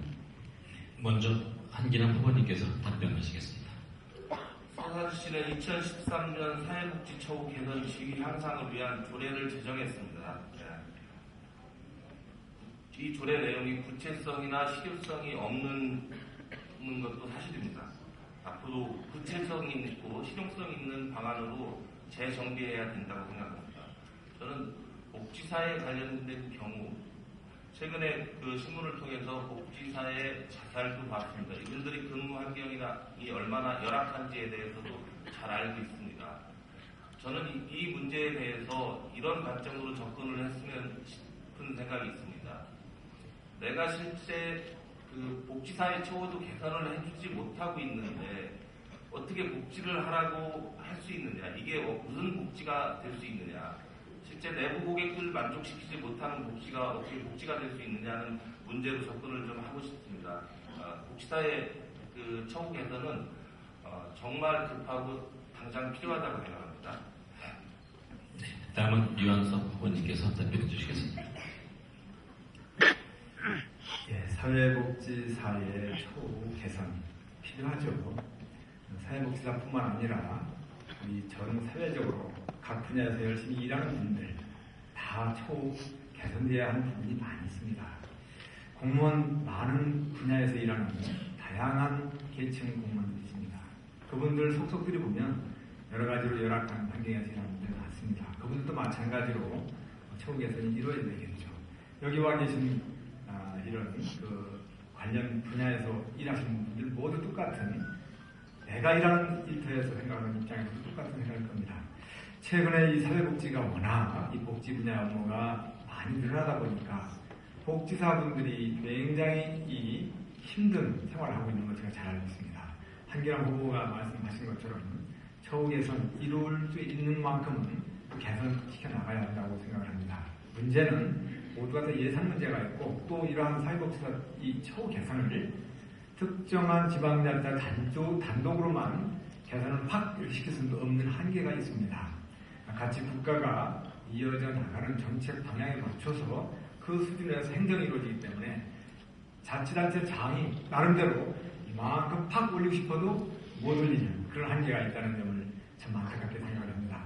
먼저 한기남 후보님께서 답변하시겠습니다. 서산시는 2013년 사회복지 처우 개선 지위 향상을 위한 조례를 제정했습니다. 이 조례 내용이 구체성이나 실효성이 없는 것도 사실입니다. 앞으로 구체성 있고 실용성 있는 방안으로 재정비해야 된다고 생각합니다. 저는 복지사에 관련된 경우 최근에 그 신문을 통해서 복지사의 자살도 봤습니다. 이분들이 근무 환경이 얼마나 열악한지에 대해서도 잘 알고 있습니다. 저는 이 문제에 대해서 이런 관점으로 접근을 했으면 싶은 생각이 있습니다. 내가 실제 그 복지사의 처우도 개선을 해주지 못하고 있는데 어떻게 복지를 하라고 할 수 있느냐, 이게 무슨 복지가 될 수 있느냐, 실제 내부 고객들 만족시키지 못하는 복지가 어떻게 복지가 될 수 있느냐는 문제로 접근을 좀 하고 싶습니다. 복지사의 그 처우 개선은 정말 급하고 당장 필요하다고 생각합니다. 다음은 유한석 후보님께서 답변해 주시겠습니다. 예, 사회복지사의 처우 개선 필요하죠. 사회복지사뿐만 아니라 우리 전 사회적으로 각 분야에서 열심히 일하는 분들 다 처우 개선돼야 하는 부분이 많이 있습니다. 공무원 많은 분야에서 일하는 다양한 계층 공무원들이 있습니다. 그분들 속속들이 보면 여러 가지로 열악한 환경에서 일하는 분들 많습니다. 그분들도 마찬가지로 처우 개선이 이루어져야 되겠죠. 여기 와 계신 이런 그 관련 분야에서 일하시는 분들 모두 똑같은, 내가 일하는 일터에서 생각하는 입장에서도 똑같은 생각일 겁니다. 최근에 이 사회복지가 워낙 이 복지 분야 업무가 많이 늘어나다 보니까 복지사분들이 굉장히 이 힘든 생활을 하고 있는 걸 제가 잘 알고 있습니다. 한기람 후보가 말씀하신 것처럼 처우 개선 이룰 수 있는 만큼은 개선시켜 나가야 한다고 생각을 합니다. 문제는 모두가 다 예산 문제가 있고 또 이러한 사회복지사 이 처우 개선을 특정한 지방자치단 단독으로만 개선을 확 시킬 수 없는 한계가 있습니다. 같이 국가가 이어져 나가는 정책 방향에 맞춰서 그 수준에서 행정이 이루어지기 때문에 자치단체 장이 나름대로 이만큼 팍 올리고 싶어도 못 올리는 그런 한계가 있다는 점을 참 안타깝게 생각을 합니다.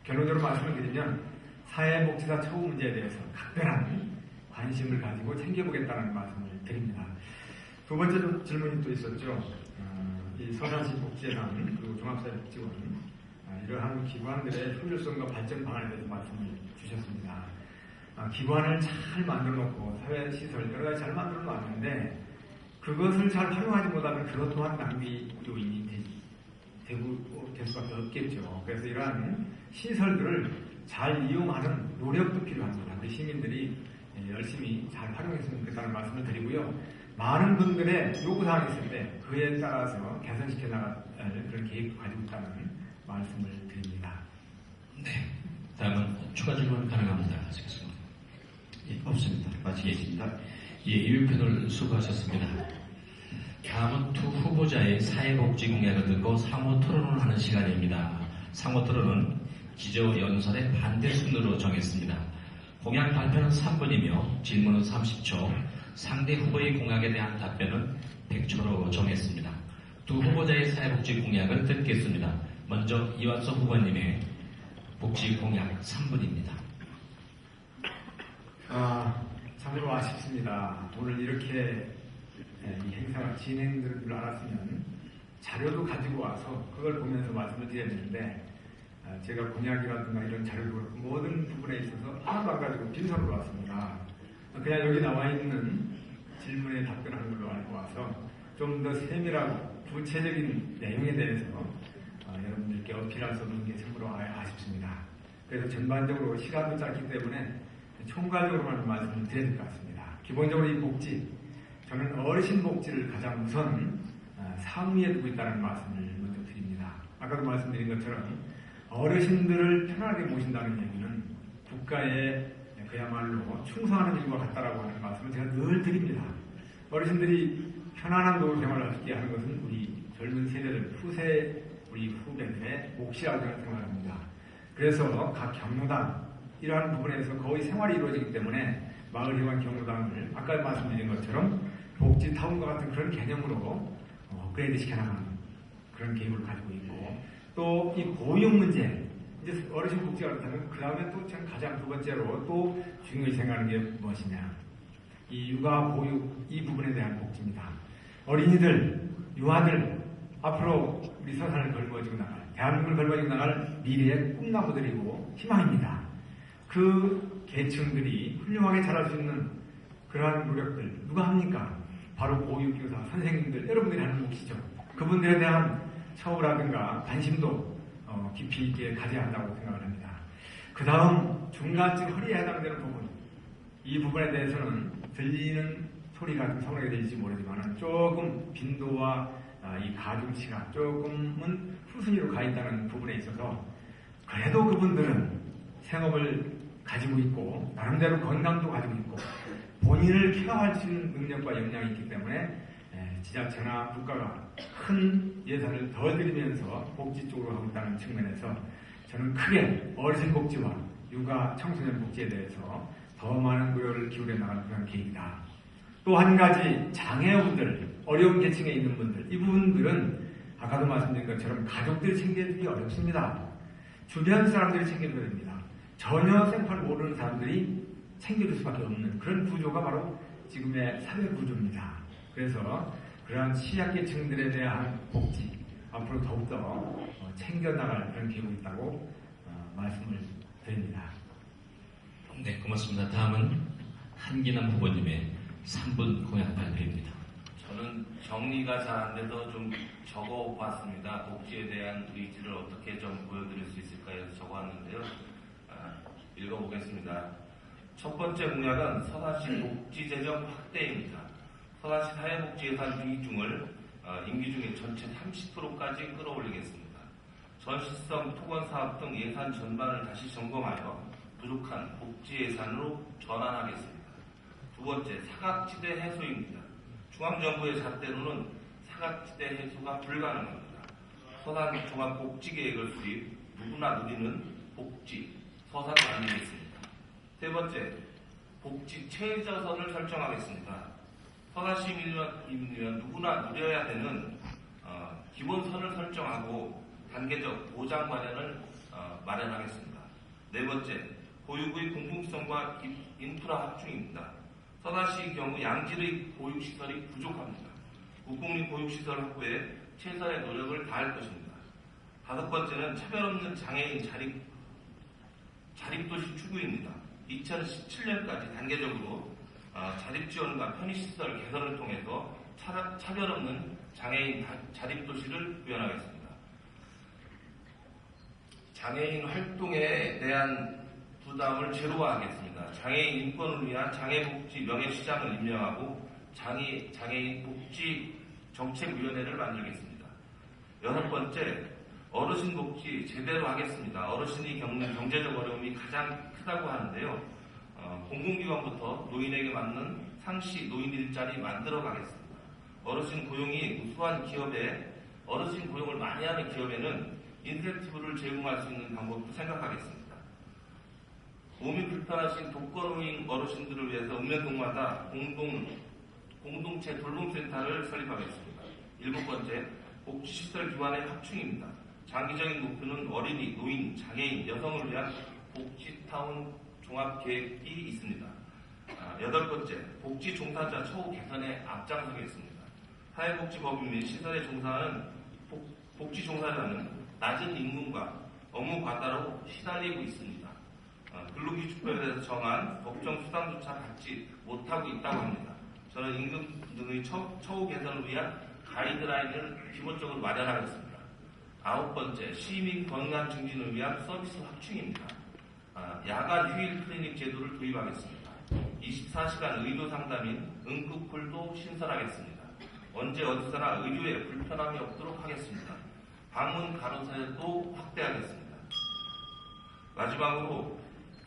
결론적으로 말씀을 드리면 사회복지사 처우 문제에 대해서 각별한 관심을 가지고 챙겨보겠다는 말씀을 드립니다. 두 번째 질문이 또 있었죠. 이 서산시 복지회관 그리고 종합사회복지원 이러한 기관들의 효율성과 발전 방안에 대해서 말씀을 주셨습니다. 기관을 잘 만들어 놓고 사회시설 여러 가지 잘 만들어 놨는데 그것을 잘 활용하지 못하면 그것 또한 낭비 요인이 될 수밖에 없겠죠. 그래서 이러한 시설들을 잘 이용하는 노력도 필요합니다. 우리 시민들이 열심히 잘 활용했으면 좋겠다는 말씀을 드리고요. 많은 분들의 요구사항이 있을 때 그에 따라서 개선시켜 나갈 그런 계획을 가지고 있다는 말씀을 드립니다. 네. 다음은 추가 질문 가능합니다. 예, 없습니다. 마치겠습니다. 예, 이외편을 수고하셨습니다. 다음은 두 후보자의 사회복지 공약을 듣고 상호 토론을 하는 시간입니다. 상호 토론은 기저연설의 반대 순으로 정했습니다. 공약 발표는 3분이며 질문은 30초, 상대 후보의 공약에 대한 답변은 100초로 정했습니다. 두 후보자의 사회복지 공약을 듣겠습니다. 먼저 이완석 후보님의 복지 공약 3분입니다. 참으로 아쉽습니다. 오늘 이렇게 이 행사가 진행될 줄 알았으면 자료도 가지고 와서 그걸 보면서 말씀을 드려야 되는데 제가 공약이라든가 이런 자료도 모든 부분에 있어서 하나도 안 가지고 빈손으로 왔습니다. 그냥 여기 나와 있는 질문에 답변하는 걸로 알고 와서 좀 더 세밀하고 구체적인 내용에 대해서 여러분들께 어필할 수 없는 게 참으로 아쉽습니다. 그래서 전반적으로 시간도 짧기 때문에 총괄적으로만 말씀을 드려야 될 것 같습니다. 기본적으로 이 복지, 저는 어르신 복지를 가장 우선 상위에 두고 있다는 말씀을 먼저 드립니다. 아까도 말씀드린 것처럼 어르신들을 편하게 모신다는 얘기는 국가에 그야말로 충성하는 일과 같다라고 하는 말씀을 제가 늘 드립니다. 어르신들이 편안한 노후 생활을 하게 하는 것은 우리 젊은 세대들, 우리 후배들의 몫이라고 생각합니다. 그래서 각 경로당 이러한 부분에서 거의 생활이 이루어지기 때문에 마을회관 경로당을 아까 말씀드린 것처럼 복지타운과 같은 그런 개념으로 업그레이드 시켜나가는 그런 계획을 가지고 있고 또 이 고용 문제, 이제 어르신 복지가 그렇다면 그 다음에 또 가장 두 번째로 또 중요히 생각하는 게 무엇이냐. 이 육아 보육 이 부분에 대한 복지입니다. 어린이들, 유아들 앞으로 우리 서산을 걸머지고 나갈, 대한민국을 걸머지고 나갈 미래의 꿈나무들이고 희망입니다. 그 계층들이 훌륭하게 자랄 수 있는 그러한 노력들 누가 합니까? 바로 보육교사, 선생님들, 여러분들이 하는 몫이죠. 그분들에 대한 처우라든가 관심도 깊이 있게 가져야 한다고 생각을 합니다. 그 다음 중간쯤 허리에 해당되는 부분, 이 부분에 대해서는 들리는 소리가 좀 서운하게 들릴지 모르지만 조금 빈도와 이 가중치가 조금은 후순위로 가 있다는 부분에 있어서 그래도 그분들은 생업을 가지고 있고 나름대로 건강도 가지고 있고 본인을 케어할 수 있는 능력과 역량이 있기 때문에 지자체나 국가가 큰 예산을 더 들이면서 복지 쪽으로 하고 있다는 측면에서 저는 크게 어르신 복지와 육아 청소년 복지에 대해서 더 많은 노력을 기울여 나갈 그런 계획이다. 또 한 가지 장애우들, 어려운 계층에 있는 분들, 이 부분들은 아까도 말씀드린 것처럼 가족들이 챙겨주기 어렵습니다. 주변 사람들이 챙겨줘야 됩니다. 전혀 생판을 모르는 사람들이 챙겨줄 수밖에 없는 그런 구조가 바로 지금의 사회 구조입니다. 그래서 그러한 취약계층들에 대한 복지 앞으로 더욱더 챙겨나갈 그런 계획이 있다고 말씀을 드립니다. 네, 고맙습니다. 다음은 한기남 후보님의 3분 공약 발표입니다. 저는 정리가 잘 안 돼서 좀 적어봤습니다. 복지에 대한 의지를 어떻게 좀 보여드릴 수 있을까 해서 적어왔는데요. 읽어보겠습니다. 첫 번째 공약은 서산시 복지재정 확대입니다. 서산시 사회복지 예산 비중을 임기 중에 전체 30%까지 끌어올리겠습니다. 전시성 토건사업 등 예산 전반을 다시 점검하여 부족한 복지 예산으로 전환하겠습니다. 두 번째, 사각지대 해소입니다. 중앙정부의 잣대로는 사각지대 해소가 불가능합니다. 서산 종합복지계획을 수립, 누구나 누리는 복지, 서산 만들겠습니다. 세 번째, 복지 최저선을 설정하겠습니다. 서산시 시민이면 누구나 누려야 되는 기본선을 설정하고 단계적 보장 마련을 마련하겠습니다. 네 번째, 보육의 공공성과 인프라 확충입니다. 서산시의 경우 양질의 보육시설이 부족합니다. 국공립 보육시설 확보에 최선의 노력을 다할 것입니다. 다섯 번째는 차별 없는 장애인 자립도시 추구입니다. 2017년까지 단계적으로 자립지원과 편의시설 개선을 통해서 차별 없는 장애인 자립도시를 구현하겠습니다. 장애인 활동에 대한 부담을 제로화하겠습니다. 장애인 인권을 위한 장애복지 명예시장을 임명하고 장애인 복지 정책위원회를 만들겠습니다. 여섯 번째, 어르신 복지 제대로 하겠습니다. 어르신이 겪는 경제적 어려움이 가장 크다고 하는데요. 공공기관부터 노인에게 맞는 상시 노인 일자리 만들어 가겠습니다. 어르신 고용이 우수한 기업에, 어르신 고용을 많이 하는 기업에는 인센티브를 제공할 수 있는 방법도 생각하겠습니다. 몸이 불편하신 독거노인 어르신들을 위해서 읍면동마다 공동체 돌봄센터를 설립하겠습니다. 일곱 번째, 복지시설 기관의 확충입니다. 장기적인 목표는 어린이, 노인, 장애인, 여성을 위한 복지타운 종합계획이 있습니다. 여덟 번째, 복지 종사자 처우 개선에 앞장서겠습니다. 사회복지법 및 시설에 종사하는 복지 종사자는 낮은 임금과 업무 과다로 시달리고 있습니다. 근로기준법에 대해서 정한 법정 수당조차 받지 못하고 있다고 합니다. 저는 임금 등의 처우 개선을 위한 가이드라인을 기본적으로 마련하겠습니다. 아홉 번째, 시민 건강 증진을 위한 서비스 확충입니다. 야간 휴일 클리닉 제도를 도입하겠습니다. 24시간 의료 상담인 응급콜도 신설하겠습니다. 언제 어디서나 의료에 불편함이 없도록 하겠습니다. 방문 간호사도 확대하겠습니다. 마지막으로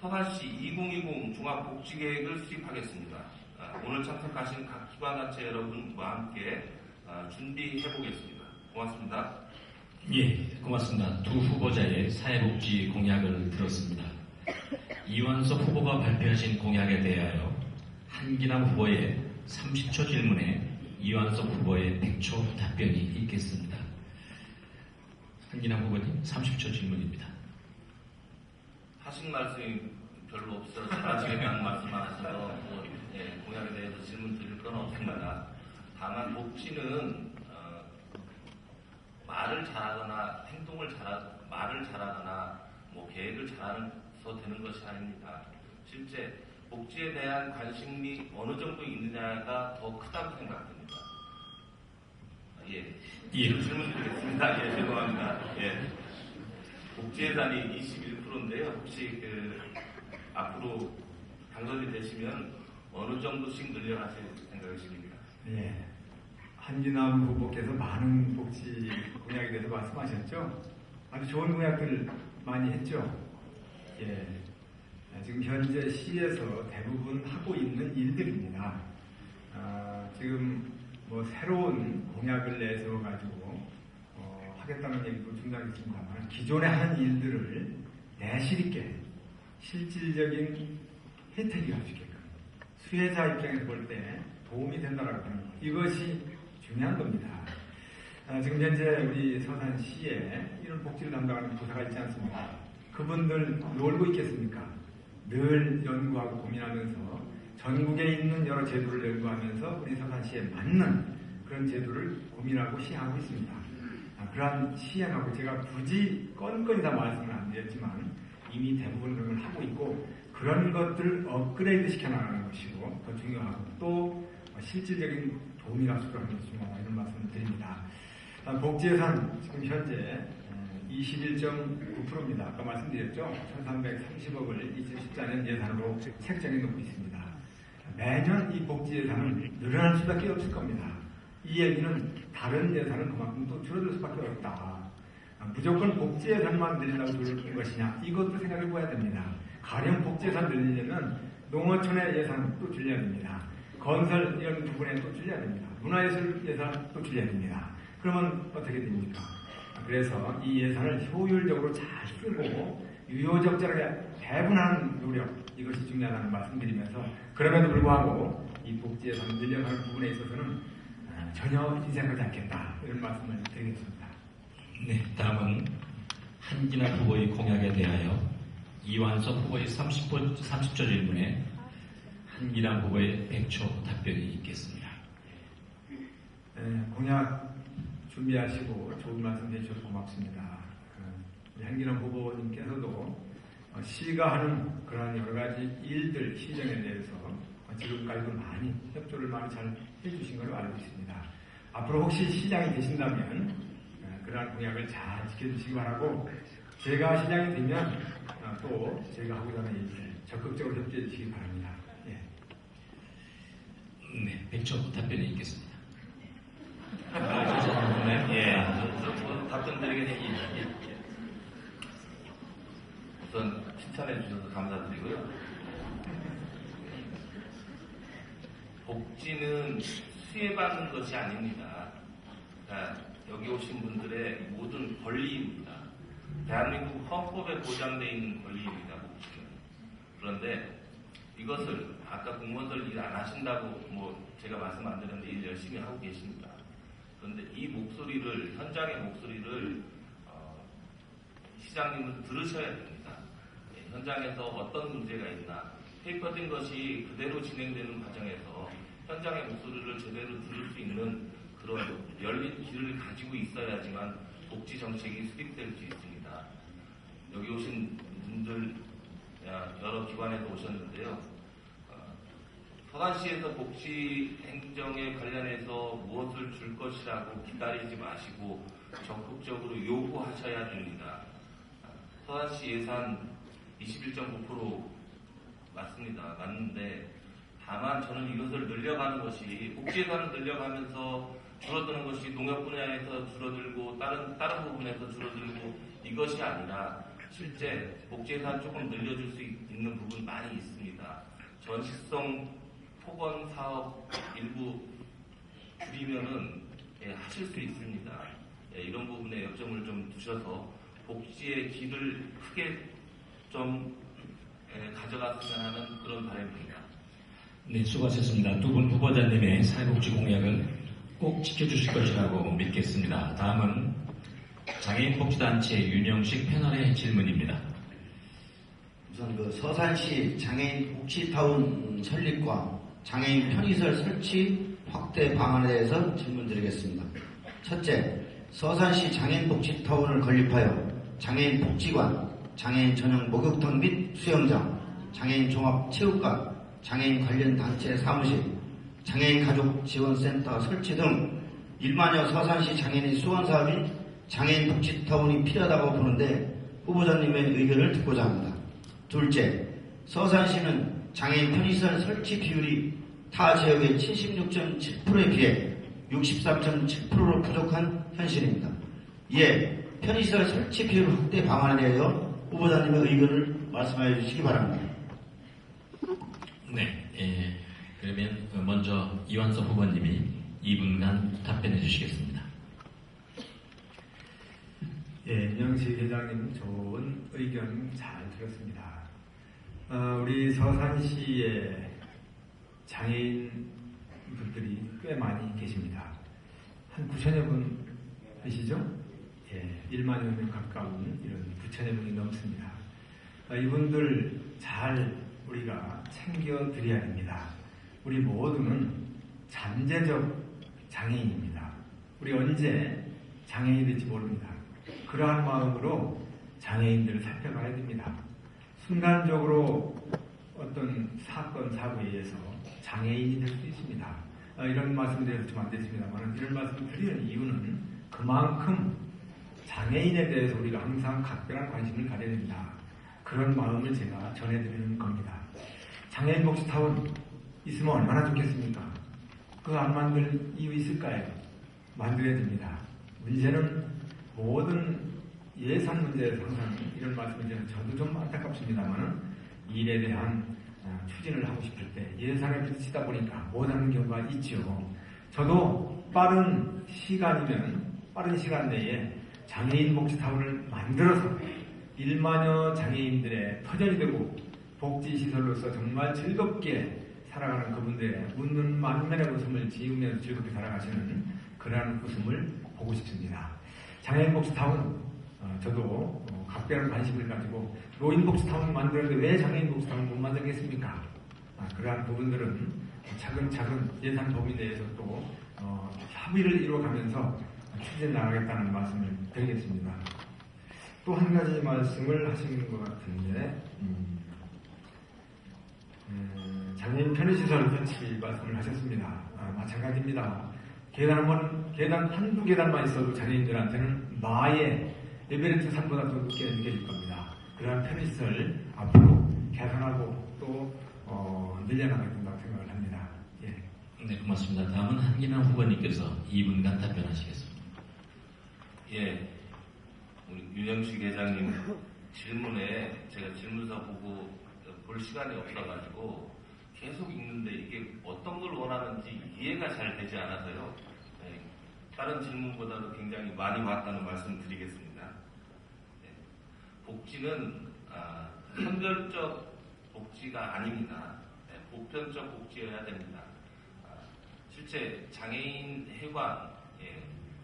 서산시 2020 종합복지계획을 수립하겠습니다. 오늘 참석하신 각 기관단체 여러분과 함께 준비해보겠습니다. 고맙습니다. 예, 고맙습니다. 두 후보자의 사회복지 공약을 들었습니다. 이완섭 후보가 발표하신 공약에 대하여 한기남 후보의 30초 질문에 이완섭 후보의 100초 답변이 있겠습니다. 한기남 후보님 30초 질문입니다. 하신 말씀이 별로 없어서 잘하시겠다는 말씀 안 하셔서 공약에 대해서 질문 드릴 건 없습니다. 다만 복지는 말을 잘하거나 말을 잘하거나 뭐 계획을 잘해서 되는 것이 아닙니다. 실제 복지에 대한 관심이 어느 정도 있느냐가 더 크다고 생각됩니다. 질문 드리겠습니다. 죄송합니다. 복지 예산이 21%인데요. 혹시 앞으로 당선이 되시면 어느 정도씩 늘려가실 생각이십니까? 한기남 후보께서 많은 복지 공약에 대해서 말씀하셨죠. 아주 좋은 공약들 많이 했죠. 지금 현재 시에서 대부분 하고 있는 일들입니다. 지금 뭐 새로운 공약을 내세워가지고 하겠다는 얘기도 중단했습니다만 기존에 한 일들을 내실 있게 실질적인 혜택이 갈 수 있게끔 수혜자 입장에서 볼 때 도움이 된다라고 하는 것, 이것이 중요한 겁니다. 지금 현재 우리 서산시에 이런 복지를 담당하는 부서가 있지 않습니까? 그분들 놀고 있겠습니까? 늘 연구하고 고민하면서 전국에 있는 여러 제도를 연구하면서 우리 서산시에 맞는 그런 제도를 고민하고 시행하고 있습니다. 그러한 시행하고 제가 굳이 건건히 다 말씀을 안 드렸지만 이미 대부분 그런 걸 하고 있고 그런 것들을 업그레이드 시켜나가는 것이고 더 중요하고 또 실질적인 도움이 갈 수 있는 것이 중요하다 이런 말씀을 드립니다. 복지예산 지금 현재 21.9%입니다. 아까 말씀드렸죠. 1330억을 2014년 예산으로 책정해 놓고 있습니다. 매년 이 복지 예산은 늘어날 수밖에 없을 겁니다. 이 얘기는 다른 예산은 그만큼 또 줄어들 수밖에 없다. 무조건 복지 예산만 늘린다고 줄어들 것이냐 이것도 생각해 봐야 됩니다. 가령 복지 예산 늘리려면 농어촌의 예산 또 줄여야 됩니다. 건설 이런 부분에 또 줄여야 됩니다. 문화예술 예산 또 줄여야 됩니다. 그러면 어떻게 됩니까? 그래서 이 예산을 효율적으로 잘 쓰고 유효적절하게 배분하는 노력 이것이 중요하다는 말씀드리면서 그럼에도 불구하고 이 복지 예산을 늘려가는 부분에 있어서는 전혀 인색하지 않겠다 이런 말씀을 드리겠습니다. 네, 다음은 한기남 후보의 공약에 대하여 이완석 후보의 30초 질문에 한기남 후보의 100초 답변이 있겠습니다. 공약 준비하시고 좋은 말씀 해주셔서 고맙습니다. 우리 한기남 후보님께서도 시가 하는 그러한 여러 가지 일들, 시정에 대해서 지금까지도 많이 협조를 많이 잘 해주신 걸로 알고 있습니다. 앞으로 혹시 시장이 되신다면 그러한 공약을 잘 지켜주시기 바라고 제가 시장이 되면 또 제가 하고자 하는 일을 적극적으로 협조해 주시기 바랍니다. 네, 100초 답변이 있겠습니다. 답변 드리겠습니다. 우선 칭찬해 주셔서 감사드리고요. 복지는 수혜받는 것이 아닙니다. 그러니까 여기 오신 분들의 모든 권리입니다. 대한민국 헌법에 보장되어 있는 권리입니다. 복지는. 그런데 이것을 아까 공무원들 일 안 하신다고 제가 말씀 안 드렸는데 일 열심히 하고 계십니다. 그런데 이 목소리를 현장의 목소리를 시장님은 들으셔야 됩니다. 현장에서 어떤 문제가 있나 페이퍼된 것이 그대로 진행되는 과정에서 현장의 목소리를 제대로 들을 수 있는 그런 열린 귀를 가지고 있어야지만 복지 정책이 수립될 수 있습니다. 여기 오신 분들 여러 기관에서 오셨는데요. 서산시에서 복지 행정에 관련해서 무엇을 줄 것이라고 기다리지 마시고 적극적으로 요구하셔야 됩니다. 서산시 예산 21.9% 맞습니다. 맞는데 다만 저는 이것을 늘려가는 것이 복지 예산을 늘려가면서 줄어드는 것이 농협 분야에서 줄어들고 다른 부분에서 줄어들고 이것이 아니라 실제 복지 예산 조금 늘려줄 수 있는 부분 많이 있습니다. 전시성 토건 사업 일부 줄이면은 하실 수 있습니다. 이런 부분에 역점을 좀 두셔서 복지의 길을 크게 좀 가져갔으면 하는 그런 바람입니다. 네, 수고하셨습니다. 두 분 후보자님의 사회복지 공약을 꼭 지켜주실 것이라고 믿겠습니다. 다음은 장애인복지단체 윤영식 패널의 질문입니다. 우선 서산시 장애인 복지타운 설립과 장애인 편의시설 설치 확대 방안에 대해서 질문드리겠습니다. 첫째, 서산시 장애인복지타운을 건립하여 장애인 복지관, 장애인 전용 목욕탕 및 수영장, 장애인 종합체육관, 장애인 관련 단체 사무실, 장애인 가족지원센터 설치 등 1만여 서산시 장애인 수원사업 및 장애인 복지타운이 필요하다고 보는데 후보자님의 의견을 듣고자 합니다. 둘째, 서산시는 장애인 편의시설 설치 비율이 타 지역의 76.7%에 비해 63.7%로 부족한 현실입니다. 이에 편의시설 설치 비율 확대 방안에 대하여 후보자님의 의견을 말씀해 주시기 바랍니다. 네, 그러면 먼저 이완섭 후보님이 2분간 답변해 주시겠습니다. 예, 임영식 회장님 좋은 의견 잘 들었습니다. 우리 서산시에 장애인분들이 꽤 많이 계십니다. 한 9천여 분 계시죠? 예, 1만여 명 가까운 이런 9천여 명이 넘습니다. 이분들 잘 우리가 챙겨드려야 됩니다. 우리 모두는 잠재적 장애인입니다. 우리 언제 장애인이 될지 모릅니다. 그러한 마음으로 장애인들을 살펴가야 됩니다. 순간적으로 어떤 사건, 사고에 의해서 장애인이 될 수 있습니다. 이런 말씀을 드려서 좀 안 됐습니다만 이런 말씀을 드리는 이유는 그만큼 장애인에 대해서 우리가 항상 각별한 관심을 가져야 됩니다. 그런 마음을 제가 전해드리는 겁니다. 장애인 복지타운 있으면 얼마나 좋겠습니까? 그거 안 만들 이유 있을까요? 만들어야 됩니다. 문제는 모든 예산 문제에서 항상 이런 말씀을 드리는 저도 좀 안타깝습니다만 일에 대한 추진을 하고 싶을 때 예산을 부딪히다 보니까 못하는 경우가 있죠. 저도 빠른 시간 내에 장애인 복지타운을 만들어서 1만여 장애인들의 터전이 되고 복지시설로서 정말 즐겁게 살아가는 그분들의 웃는 만면의 웃음을 지으면서 즐겁게 살아가시는 그러한 웃음을 보고 싶습니다. 장애인 복지타운 저도 각별한 관심을 가지고 노인 복지타운 만드는데 왜 장애인 복지타운 못 만들겠습니까? 그러한 부분들은 차근차근 예산 범위 내에서 또 협의를 이루어가면서 추진해 나가겠다는 말씀을 드리겠습니다. 또 한 가지 말씀을 하시는 것 같은데 장애인 편의시설 설치 말씀을 하셨습니다. 마찬가지입니다. 계단 한두 계단만 있어도 장애인들한테는 마의 에베레스트 산보다 더 높게 느껴질 겁니다. 그러한 편의시설 앞으로 개선하고 또 늘려나가야 된다고 생각을 합니다. 예. 네, 고맙습니다. 다음은 한기남 후보님께서 2분간 답변하시겠습니다. 예, 우리 윤영식 회장님 질문에 제가 질문서 보고 볼 시간이 없어가지고 계속 읽는데 이게 어떤 걸 원하는지 이해가 잘 되지 않아서요. 네, 다른 질문보다도 굉장히 많이 왔다는 말씀 드리겠습니다. 네, 복지는 선별적 복지가 아닙니다. 네, 보편적 복지여야 됩니다. 실제 장애인 해관,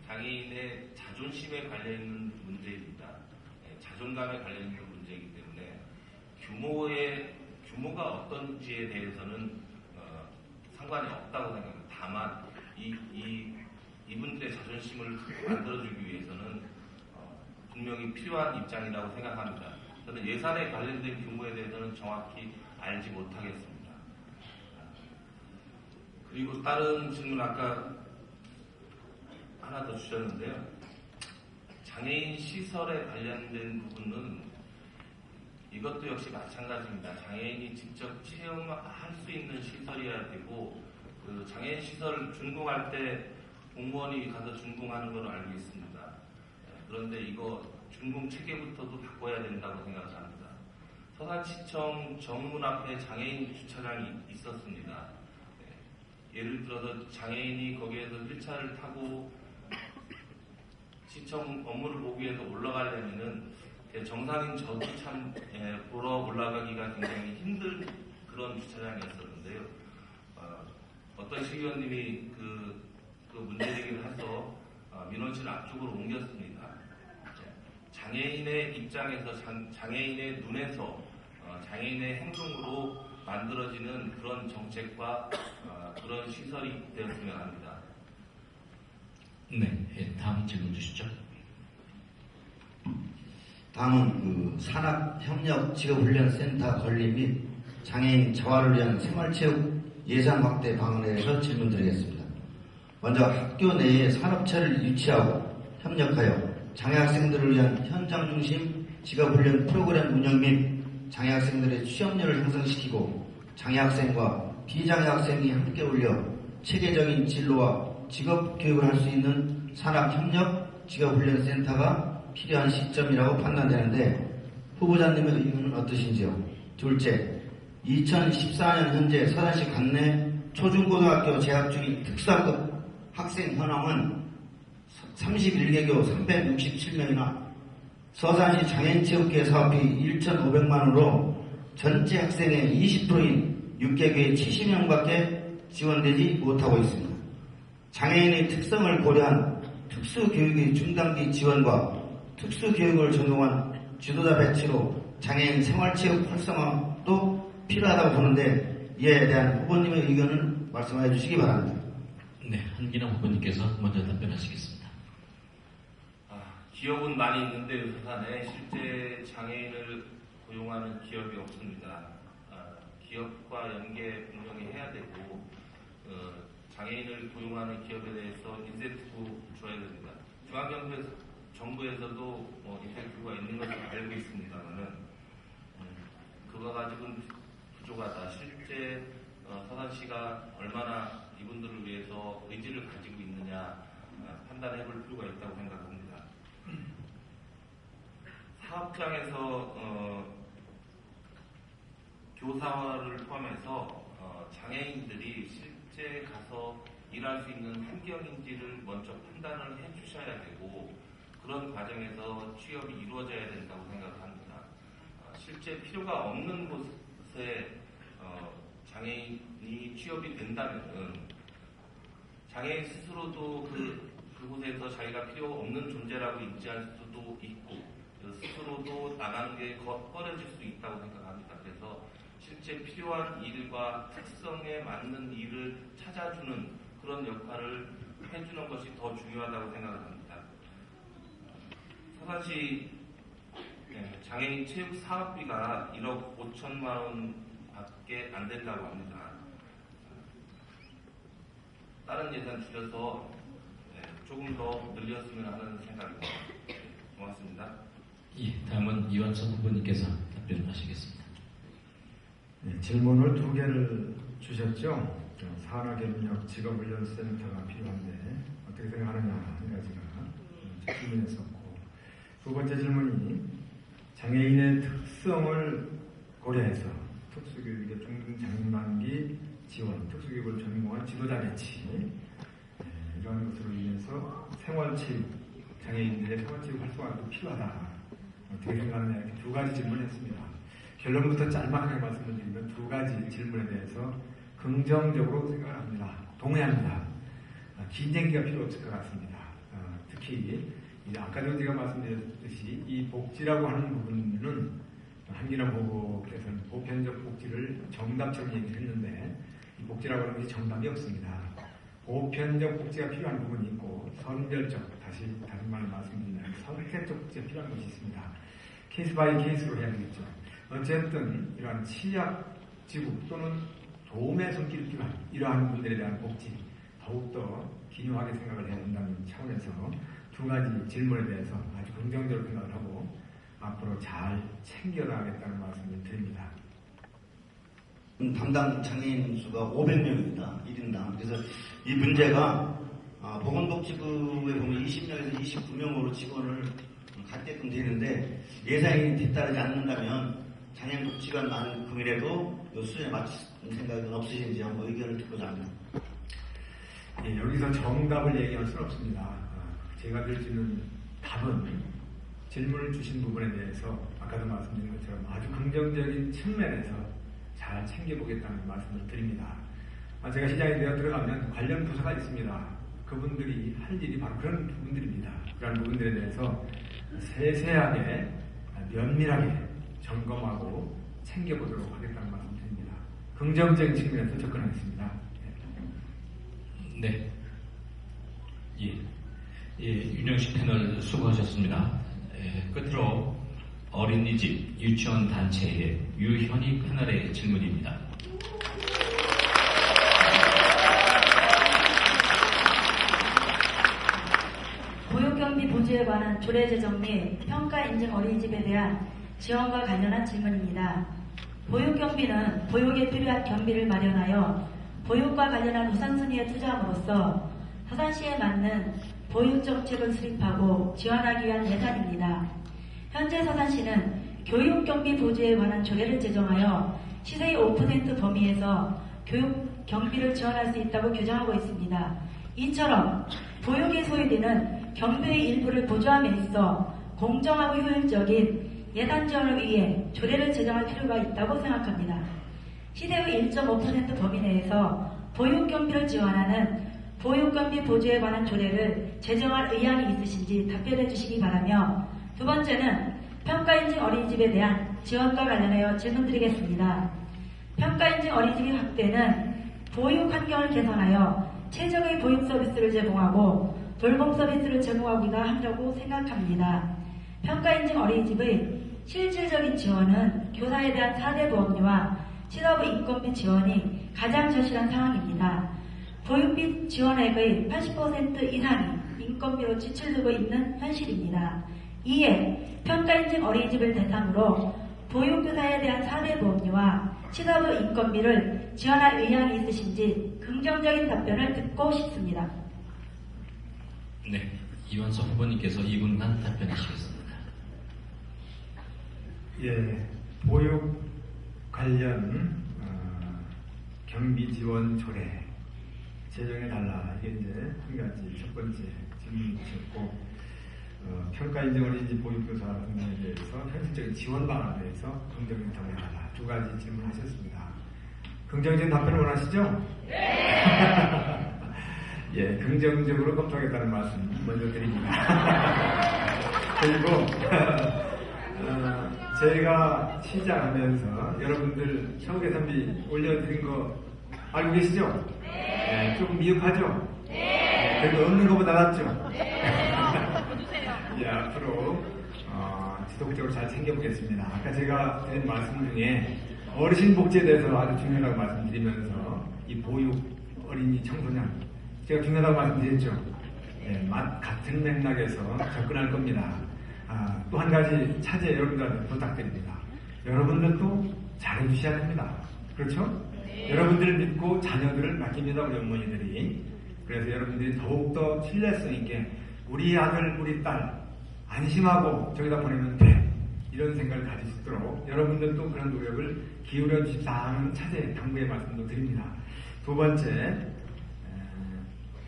장애인의 자존심에 관련있는 문제입니다. 자존감에 관련있는 문제이기 때문에 규모가 어떤지에 대해서는 상관이 없다고 생각합니다. 다만 이분들의 자존심을 만들어주기 위해서는 분명히 필요한 입장이라고 생각합니다. 저는 예산에 관련된 규모에 대해서는 정확히 알지 못하겠습니다. 그리고 다른 질문 아까 하나 더 주셨는데요. 장애인 시설에 관련된 부분은 이것도 역시 마찬가지입니다. 장애인이 직접 체험할 수 있는 시설이어야 되고 그 장애인 시설을 준공할 때 공무원이 가서 준공하는 걸로 알고 있습니다. 그런데 이거 준공 체계부터도 바꿔야 된다고 생각합니다. 서산시청 정문 앞에 장애인 주차장이 있었습니다. 예를 들어서 장애인이 거기에서 휠체어를 타고 시청 업무를 보기 위해서 올라가려면은 정상인 저도 참 보러 올라가기가 굉장히 힘든 그런 주차장이었었는데요. 어떤 시의원님이 그 문제제기를 해서 민원실 앞쪽으로 옮겼습니다. 장애인의 입장에서 장애인의 눈에서 장애인의 행동으로 만들어지는 그런 정책과 그런 시설이 되었으면 합니다. 네, 예, 다음 질문 주시죠. 다음은 산학협력직업훈련센터 건립 및 장애인 자활을 위한 생활체육 예산 확대 방안에 대해서 질문드리겠습니다. 먼저 학교 내에 산업체를 유치하고 협력하여 장애학생들을 위한 현장 중심 직업훈련 프로그램 운영 및 장애학생들의 취업률을 향상시키고 장애학생과 비장애학생이 함께 올려 체계적인 진로와 직업교육을 할 수 있는 산학협력 직업훈련센터가 필요한 시점이라고 판단되는데 후보자님의 의견은 어떠신지요? 둘째, 2014년 현재 서산시 관내 초중고등학교 재학 중인 특수학급 학생 현황은 31개교 367명이나 서산시 장애인체육회 사업비 1,500만원으로 전체 학생의 20%인 6개교에 70명밖에 지원되지 못하고 있습니다. 장애인의 특성을 고려한 특수교육의 중단기 지원과 특수교육을 전공한 지도자 배치로 장애인 생활체육 활성화도 필요하다고 보는데 이에 대한 후보님의 의견을 말씀해 주시기 바랍니다. 네, 한기남 후보님께서 먼저 답변하시겠습니다. 기업은 많이 있는데 서산에 실제 장애인을 고용하는 기업이 없습니다. 기업과 연계 분명히 해야 되고 장애인을 고용하는 기업에 대해서 인센티브 줘야 됩니다. 중앙정부에서도 인센티브가 있는 것을 알고 있습니다만은 그거 가지고는 부족하다. 실제 서산시가 얼마나 이분들을 위해서 의지를 가지고 있느냐 판단해 볼 필요가 있다고 생각합니다. 사업장에서 교사를 포함해서 장애인들이 실제 가서 일할 수 있는 환경인지를 먼저 판단을 해 주셔야 되고 그런 과정에서 취업이 이루어져야 된다고 생각합니다. 실제 필요가 없는 곳에 장애인이 취업이 된다면 장애인 스스로도 그곳에서 자기가 필요 없는 존재라고 인지할 수도 있고 스스로도 나가는 게 꺼려질 수 있다고 생각합니다. 그래서 실제 필요한 일과 특성에 맞는 일을 찾아주는 그런 역할을 해주는 것이 더 중요하다고 생각을 합니다. 서산시 장애인 체육 사업비가 1억 5천만 원 밖에 안 된다고 합니다. 다른 예산 줄여서 조금 더 늘렸으면 하는 생각입니다. 고맙습니다. 예, 다음은 이완선 후보님께서 답변하시겠습니다. 네, 질문을 두 개를 주셨죠. 산학협력 직업훈련센터가 필요한데 어떻게 생각하느냐 한 가지가 질문이었었고 두 번째 질문이 장애인의 특성을 고려해서 특수교육의 중장년기 지원, 특수교육을 전공한 지도자 배치 이런 것으로 인해서 생활체육, 장애인들의 생활체육 활동화도 필요하다. 어떻게 생각하느냐 이렇게 두 가지 질문했습니다. 결론부터 짤막하게 말씀을 드리면 두 가지 질문에 대해서 긍정적으로 생각합니다. 동의합니다. 긴장기가 필요 없을 것 같습니다. 특히 아까도 제가 말씀드렸듯이 이 복지라고 하는 부분은 한기남 후보께서는 보편적 복지를 정답처럼 얘기를 했는데 이 복지라고 하는 것이 정답이 없습니다. 보편적 복지가 필요한 부분이 있고 선별적, 다시 말로 말씀드리면 선택적 복지가 필요한 것이 있습니다. 케이스 바이 케이스로 해야 되겠죠. 어쨌든 이러한 취약지구 또는 도움의 손길이 필요한 이러한 분들에 대한 복지 더욱더 기묘하게 생각을 해야 된다는 차원에서 두 가지 질문에 대해서 아주 긍정적으로 생각을 하고 앞으로 잘 챙겨나가겠다는 말씀을 드립니다. 담당 장애인 수가 500명입니다. 1인당. 그래서 이 문제가 보건복지부에 보면 20명에서 29명으로 직원을 갖게끔 되는데 예산이 뒤따르지 않는다면 장애인복지관만큼이라도 수준에 맞출 생각은 없으신지 한번 의견을 듣고자 합니다. 예, 여기서 정답을 얘기할 수는 없습니다. 제가 드릴 수 있는 답은 질문을 주신 부분에 대해서 아까도 말씀드린 것처럼 아주 긍정적인 측면에서 잘 챙겨보겠다는 말씀을 드립니다. 제가 시장에 들어가면 관련 부서가 있습니다. 그분들이 할 일이 바로 그런 부분들입니다. 그런 부분들에 대해서 세세하게 면밀하게 점검하고 챙겨보도록 하겠다는 말씀 드립니다. 긍정적인 측면에서 접근하겠습니다. 네. 윤영식 패널 수고하셨습니다. 끝으로 어린이집, 유치원 단체의 유현희 패널의 질문입니다. 보육경비 보조에 관한 조례 제정 및 평가 인증 어린이집에 대한 지원과 관련한 질문입니다. 보육경비는 보육에 필요한 경비를 마련하여 보육과 관련한 우선순위에 투자함으로써 서산시에 맞는 보육정책을 수립하고 지원하기 위한 예산입니다. 현재 서산시는 교육경비 보조에 관한 조례를 제정하여 시세의 5% 범위에서 교육 경비를 지원할 수 있다고 규정하고 있습니다. 이처럼 보육에 소요되는 경비의 일부를 보조함에 있어 공정하고 효율적인 예산 지원을 위해 조례를 제정할 필요가 있다고 생각합니다. 시세의 1.5% 범위 내에서 보육경비를 지원하는 보육경비 보조에 관한 조례를 제정할 의향이 있으신지 답변해 주시기 바라며, 두 번째는 평가인증 어린이집에 대한 지원과 관련하여 질문드리겠습니다. 평가인증 어린이집 확대는 보육 환경을 개선하여 최적의 보육 서비스를 제공하고 돌봄 서비스를 제공하기가 하려고 생각합니다. 평가인증 어린이집의 실질적인 지원은 교사에 대한 4대 보험료와 시설부 인건비 지원이 가장 절실한 상황입니다. 보육비 지원액의 80% 이상이 인건비로 지출되고 있는 현실입니다. 이에 평가인증 어린이집을 대상으로 보육교사에 대한 4대 보험료와 시설부 인건비를 지원할 의향이 있으신지 긍정적인 답변을 듣고 싶습니다. 네, 이완석 후보님께서 2분간 답변하시겠습니다. 예, 보육 관련 경비 지원 조례 제정해달라. 이게 이제 한 가지 첫 번째 질문 주셨고, 평가인증 어린이집 보육교사 등등에 대해서 현실적인 지원 방안에 대해서 긍정적인 답변을 해달라. 두 가지 질문하셨습니다. 긍정적인 답변을 원하시죠? 네! 예, 긍정적으로 검토하겠다는 말씀 먼저 드립니다. 그리고 저희가 시작하면서 여러분들 처우개선비 올려드린 거 알고 계시죠? 네. 조금 미흡하죠? 네. 그래도 없는 것보다 낫죠? 네. 예, 앞으로 지속적으로 잘 챙겨보겠습니다. 아까 제가 드린 말씀 중에 어르신 복지에 대해서 아주 중요하다고 말씀드리면서 이 보육 어린이 청소년 제가 중요하다고 말씀드렸죠. 예, 같은 맥락에서 접근할 겁니다. 또 한 가지 차제 여러분들한테 부탁드립니다. 여러분들도 잘해주셔야 됩니다. 그렇죠? 네. 여러분들을 믿고 자녀들을 맡깁니다, 우리 어머니들이. 그래서 여러분들이 더욱더 신뢰성 있게 우리 아들, 우리 딸 안심하고 저기다 보내면 돼. 이런 생각을 가질 수 있도록 여러분들도 그런 노력을 기울여 주십사 하는 차제 당부의 말씀도 드립니다. 두 번째,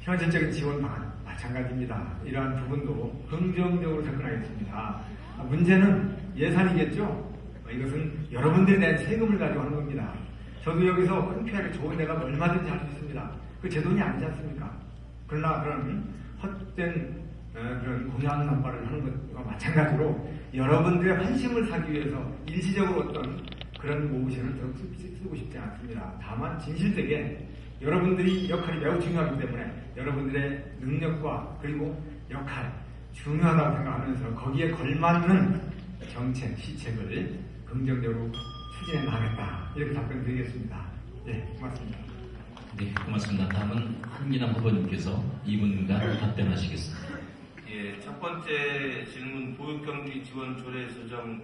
현실적인 지원 방안 마찬가지입니다. 이러한 부분도 긍정적으로 접근하겠습니다. 문제는 예산이겠죠? 이것은 여러분들에 대한 세금을 가지고 하는 겁니다. 저도 여기서 흔쾌하게 좋은 데가 얼마든지 할 수 있습니다. 그 제 돈이 아니지 않습니까? 그러나 그런 헛된 그런 공양 남발을 하는 것과 마찬가지로 여러분들의 환심을 사기 위해서 일시적으로 어떤 그런 모션을 더 쓰고 싶지 않습니다. 다만 진실되게 여러분들이 역할이 매우 중요하기 때문에 여러분들의 능력과 그리고 역할 중요하다고 생각하면서 거기에 걸맞는 정책, 시책을 긍정적으로 추진해 나가겠다. 이렇게 답변 드리겠습니다. 네, 고맙습니다. 네, 고맙습니다. 다음은 한기남 후보님께서 2분간 답변하시겠습니다. 예, 첫 번째 질문 보육경비 지원 조례 제정은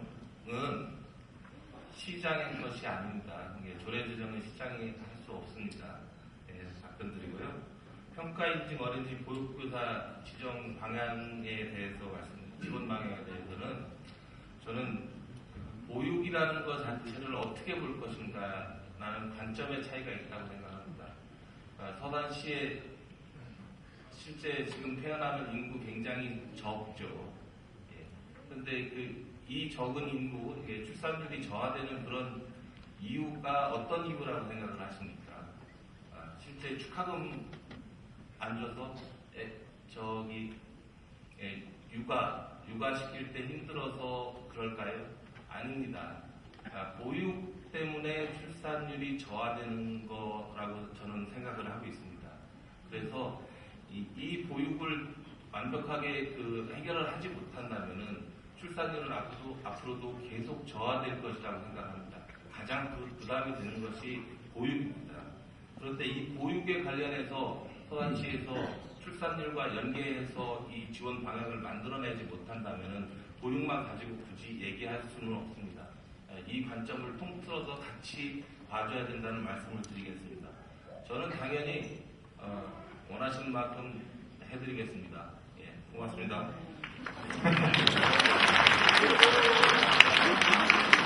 시장의 것이 아닙니다. 조례 제정은 시장이 할 수 없습니다. 예, 답변드리고요. 평가인증 어린이집 보육교사 지정 방향에 대해서 지원 방향에 대해서는 저는 보육이라는 것 자체를 어떻게 볼 것인가 라는 관점의 차이가 있다고 생각합니다. 서산시에 실제 지금 태어나는 인구 굉장히 적죠. 그런데 이 적은 인구, 출산율이 저하되는 그런 이유가 어떤 이유라고 생각을 하십니까? 실제 축하금 안 줘서 육아시킬 때 힘들어서 그럴까요? 아닙니다. 보육 때문에 출산율이 저하되는 거라고 저는 생각을 하고 있습니다. 그래서 이 보육을 완벽하게 해결을 하지 못한다면은 출산율은 앞으로도 계속 저하될 것이라고 생각합니다. 가장 부담이 되는 것이 보육입니다. 그런데 이 보육에 관련해서 서산시에서 출산율과 연계해서 이 지원 방향을 만들어내지 못한다면 보육만 가지고 굳이 얘기할 수는 없습니다. 이 관점을 통틀어서 같이 봐줘야 된다는 말씀을 드리겠습니다. 저는 당연히 원하시는 만큼 해드리겠습니다. 예, 고맙습니다.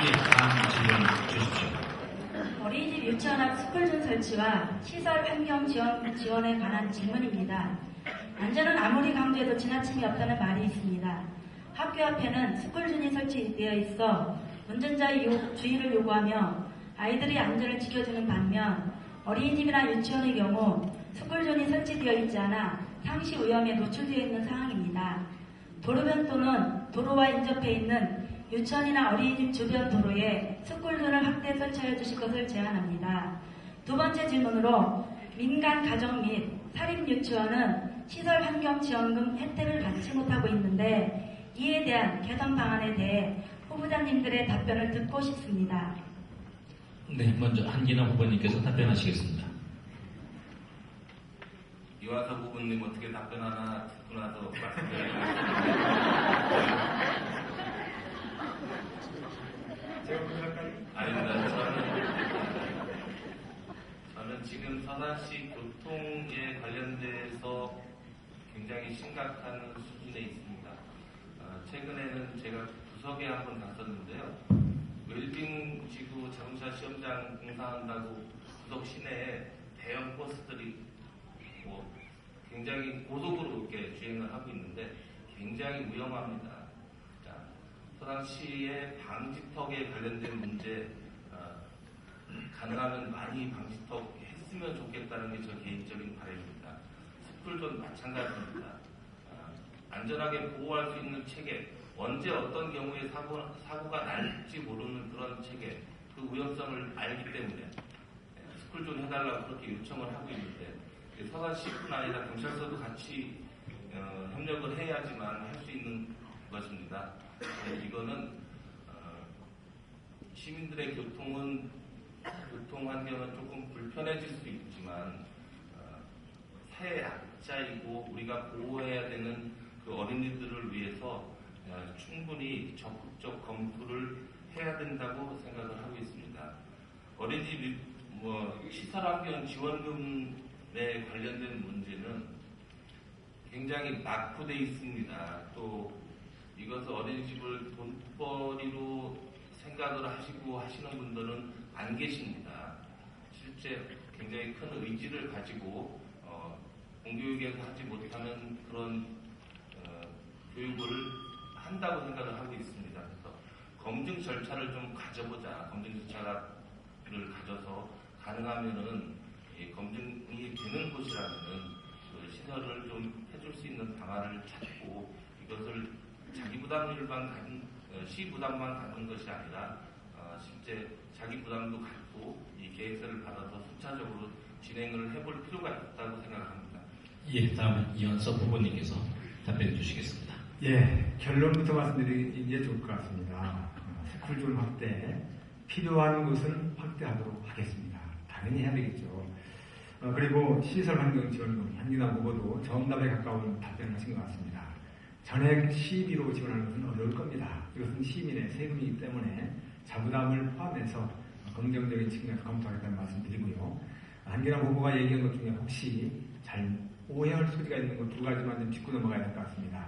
예, 다음 질문 주십시오. 어린이집 유치원 앞 스쿨존 설치와 시설 환경 지원에 관한 질문입니다. 안전은 아무리 강조해도 지나침이 없다는 말이 있습니다. 학교 앞에는 스쿨존이 설치되어 있어 운전자의 주의를 요구하며 아이들의 안전을 지켜주는 반면 어린이집이나 유치원의 경우 스쿨존이 설치되어 있지 않아 상시 위험에 노출되어 있는 상황입니다. 도로변 또는 도로와 인접해 있는 유치원이나 어린이집 주변 도로에 스쿨존을 확대 설치하여 주실 것을 제안합니다. 두 번째 질문으로 민간 가정 및 사립유치원은 시설 환경 지원금 혜택을 받지 못하고 있는데 이에 대한 개선 방안에 대해 후보자님들의 답변을 듣고 싶습니다. 네, 먼저 한기남 후보님께서 답변하시겠습니다. 이화석 후보님 어떻게 답변하나 듣고 나서 말씀드리겠습니다. 제가 먼저 할까요? 아닙니다. 저는 지금 서산시 교통에 관련돼서 굉장히 심각한 수준에 있습니다. 최근에는 제가 구석에 한번 갔었는데요. 웰빙지구 자동차 시험장 공사한다고 구석 시내에 대형 버스들이 굉장히 고속으로 이렇게 주행을 하고 있는데 굉장히 위험합니다. 자, 서산시의 방지턱에 관련된 문제 가능하면 많이 방지턱 했으면 좋겠다는 게 저 개인적인 바람입니다. 스쿨존 마찬가지입니다. 안전하게 보호할 수 있는 체계, 언제 어떤 경우에 사고가 날지 모르는 그런 체계, 그 위험성을 알기 때문에 스쿨존 해달라고 그렇게 요청을 하고 있는데 서산시뿐 아니라 경찰서도 같이 협력을 해야지만 할 수 있는 것입니다. 이거는 시민들의 교통 환경은 조금 불편해질 수 있지만 사회 약자이고 우리가 보호해야 되는 그 어린이들을 위해서 충분히 적극적 검토를 해야 된다고 생각을 하고 있습니다. 어린이집 시설환경 지원금에 관련된 문제는 굉장히 낙후되어 있습니다. 또 이것을 어린이집을 돈벌이로 생각을 하시고 하시는 분들은 안 계십니다. 실제 굉장히 큰 의지를 가지고 공교육에서 하지 못하는 그런 교육을 한다고 생각을 하고 있습니다. 그래서 검증 절차를 좀 가져보자. 검증 절차를 가져서 가능하면은 검증이 되는 곳이라면은 그 시설을 좀 해줄 수 있는 방안을 찾고 이것을 자기 부담률만 가진 시 부담만 갖는 것이 아니라 실제 자기 부담도 갖고 이 계획서를 받아서 순차적으로 진행을 해볼 필요가 있다고 생각합니다. 예, 다음은 이현석 후보님께서 답변해 주시겠습니다. 예, 결론부터 말씀드리는 게 좋을 것 같습니다. 스쿨존 확대, 필요한 곳은 확대하도록 하겠습니다. 당연히 해야 되겠죠. 그리고 시설환경지원금, 한기남 후보도 정답에 가까운 답변을 하신 것 같습니다. 전액 시비로 지원하는 것은 어려울 겁니다. 이것은 시민의 세금이기 때문에 자부담을 포함해서 긍정적인 측면에서 검토하겠다는 말씀 드리고요. 한기남 후보가 얘기한 것 중에 혹시 잘 오해할 소지가 있는 것 두 가지만 좀 짚고 넘어가야 될 것 같습니다.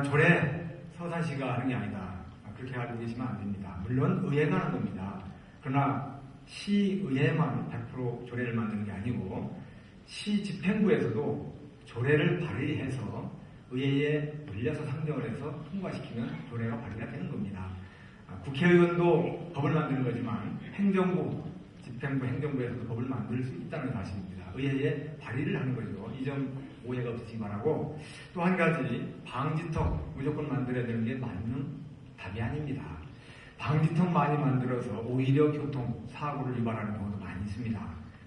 조례 서산시가 하는 게 아니다. 그렇게 알고 계시면 안 됩니다. 물론 의회가 하는 겁니다. 그러나 시의회만 100% 조례를 만드는 게 아니고 시 집행부에서도 조례를 발의해서 의회에 올려서 상정을 해서 통과시키면 조례가 발의가 되는 겁니다. 국회의원도 법을 만드는 거지만 행정부, 집행부, 행정부에서도 법을 만들 수 있다는 사실입니다. 의회에 발의를 하는 거죠. 이 점 오해가 없으시기 바라고. 또 한 가지, 방지턱 무조건 만들어야 되는 게 맞는 답이 아닙니다. 방지턱 많이 만들어서 오히려 교통 사고를 유발하는 경우도 많이 있습니다.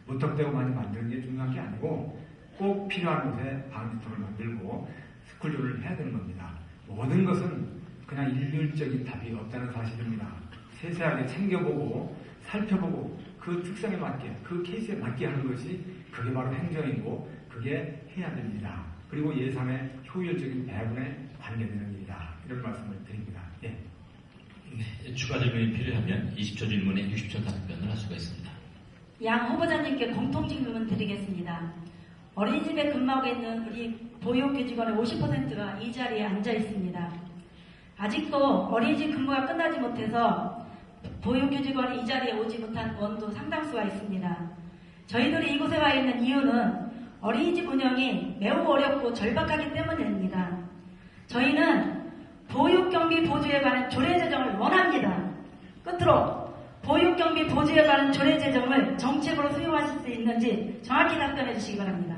무턱대고 많이 만드는 게 중요한 게 아니고 꼭 필요한 곳에 방지턱을 만들고 스쿨존을 해야 되는 겁니다. 모든 것은 그냥 일률적인 답이 없다는 사실입니다. 세세하게 챙겨보고 살펴보고 그 특성에 맞게 그 케이스에 맞게 하는 것이 그게 바로 행정이고 그게 해야 됩니다. 그리고 예산의 효율적인 배분에 관계되는 일이다. 이런 말씀을 드립니다. 예. 네, 추가 질문이 필요하면 20초 질문에 60초 답변을 할 수가 있습니다. 양 후보자님께 공통 질문 드리겠습니다. 어린이집에 근무하고 있는 우리 보육교직원의 50%가 이 자리에 앉아 있습니다. 아직도 어린이집 근무가 끝나지 못해서 보육교직원이 이 자리에 오지 못한 원도 상당수가 있습니다. 저희들이 이곳에 와 있는 이유는 어린이집 운영이 매우 어렵고 절박하기 때문입니다. 저희는 보육경비 보조에 관한 조례 제정을 원합니다. 끝으로 보육경비 보조에 관한 조례 제정을 정책으로 수용하실 수 있는지 정확히 답변해 주시기 바랍니다.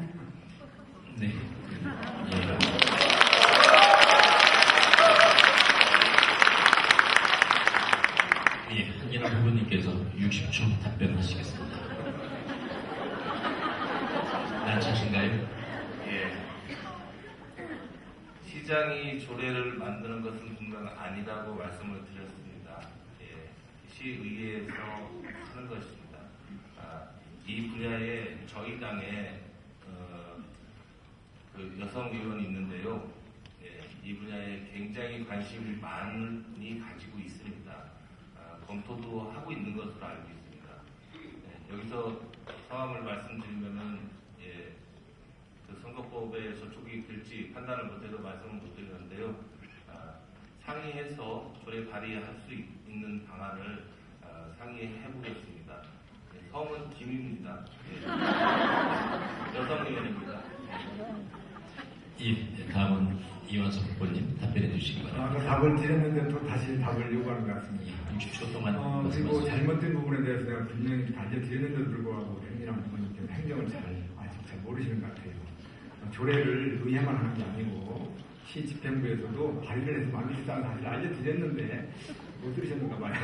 네. 예, 한진아 후보님께서 60초 답변하시겠습니다. 난처하신가요? 예. 시장이 조례를 만드는 것은 분명 아니라고 말씀을 드렸습니다. 예. 시의회에서 하는 것입니다. 이 분야에 저희 당에 그 여성 의원이 있는데요. 예. 이 분야에 굉장히 관심을 많이 가지고 있습니다. 검토도 하고 있는 것으로 알고 있습니다. 예. 여기서 성함을 말씀드리면은 그 선거법에 저촉이 될지 판단을 못해서 말씀을 못 드리는데요. 상의해서 조례 발의할 수 있는 방안을 상의해 보겠습니다. 성은 김입니다. 여성 의원입니다. 예, 다음은 이완석 후보님 답변해 주시기 바랍니다. 답을 드렸는데 또 다시 답을 요구하는 것 같습니다. 60초 동안 그리고 말씀하시죠. 잘못된 부분에 대해서 내가 분명히 알려드렸는데도 불구하고 행진아 부모님께서 행정을 아직 잘 모르시는 것 같아요. 조례를 의회만 하는 게 아니고 시 집행부에서도 발의를 해서 만들었다는 사실을 알려드렸는데 못 들으셨는가 봐요.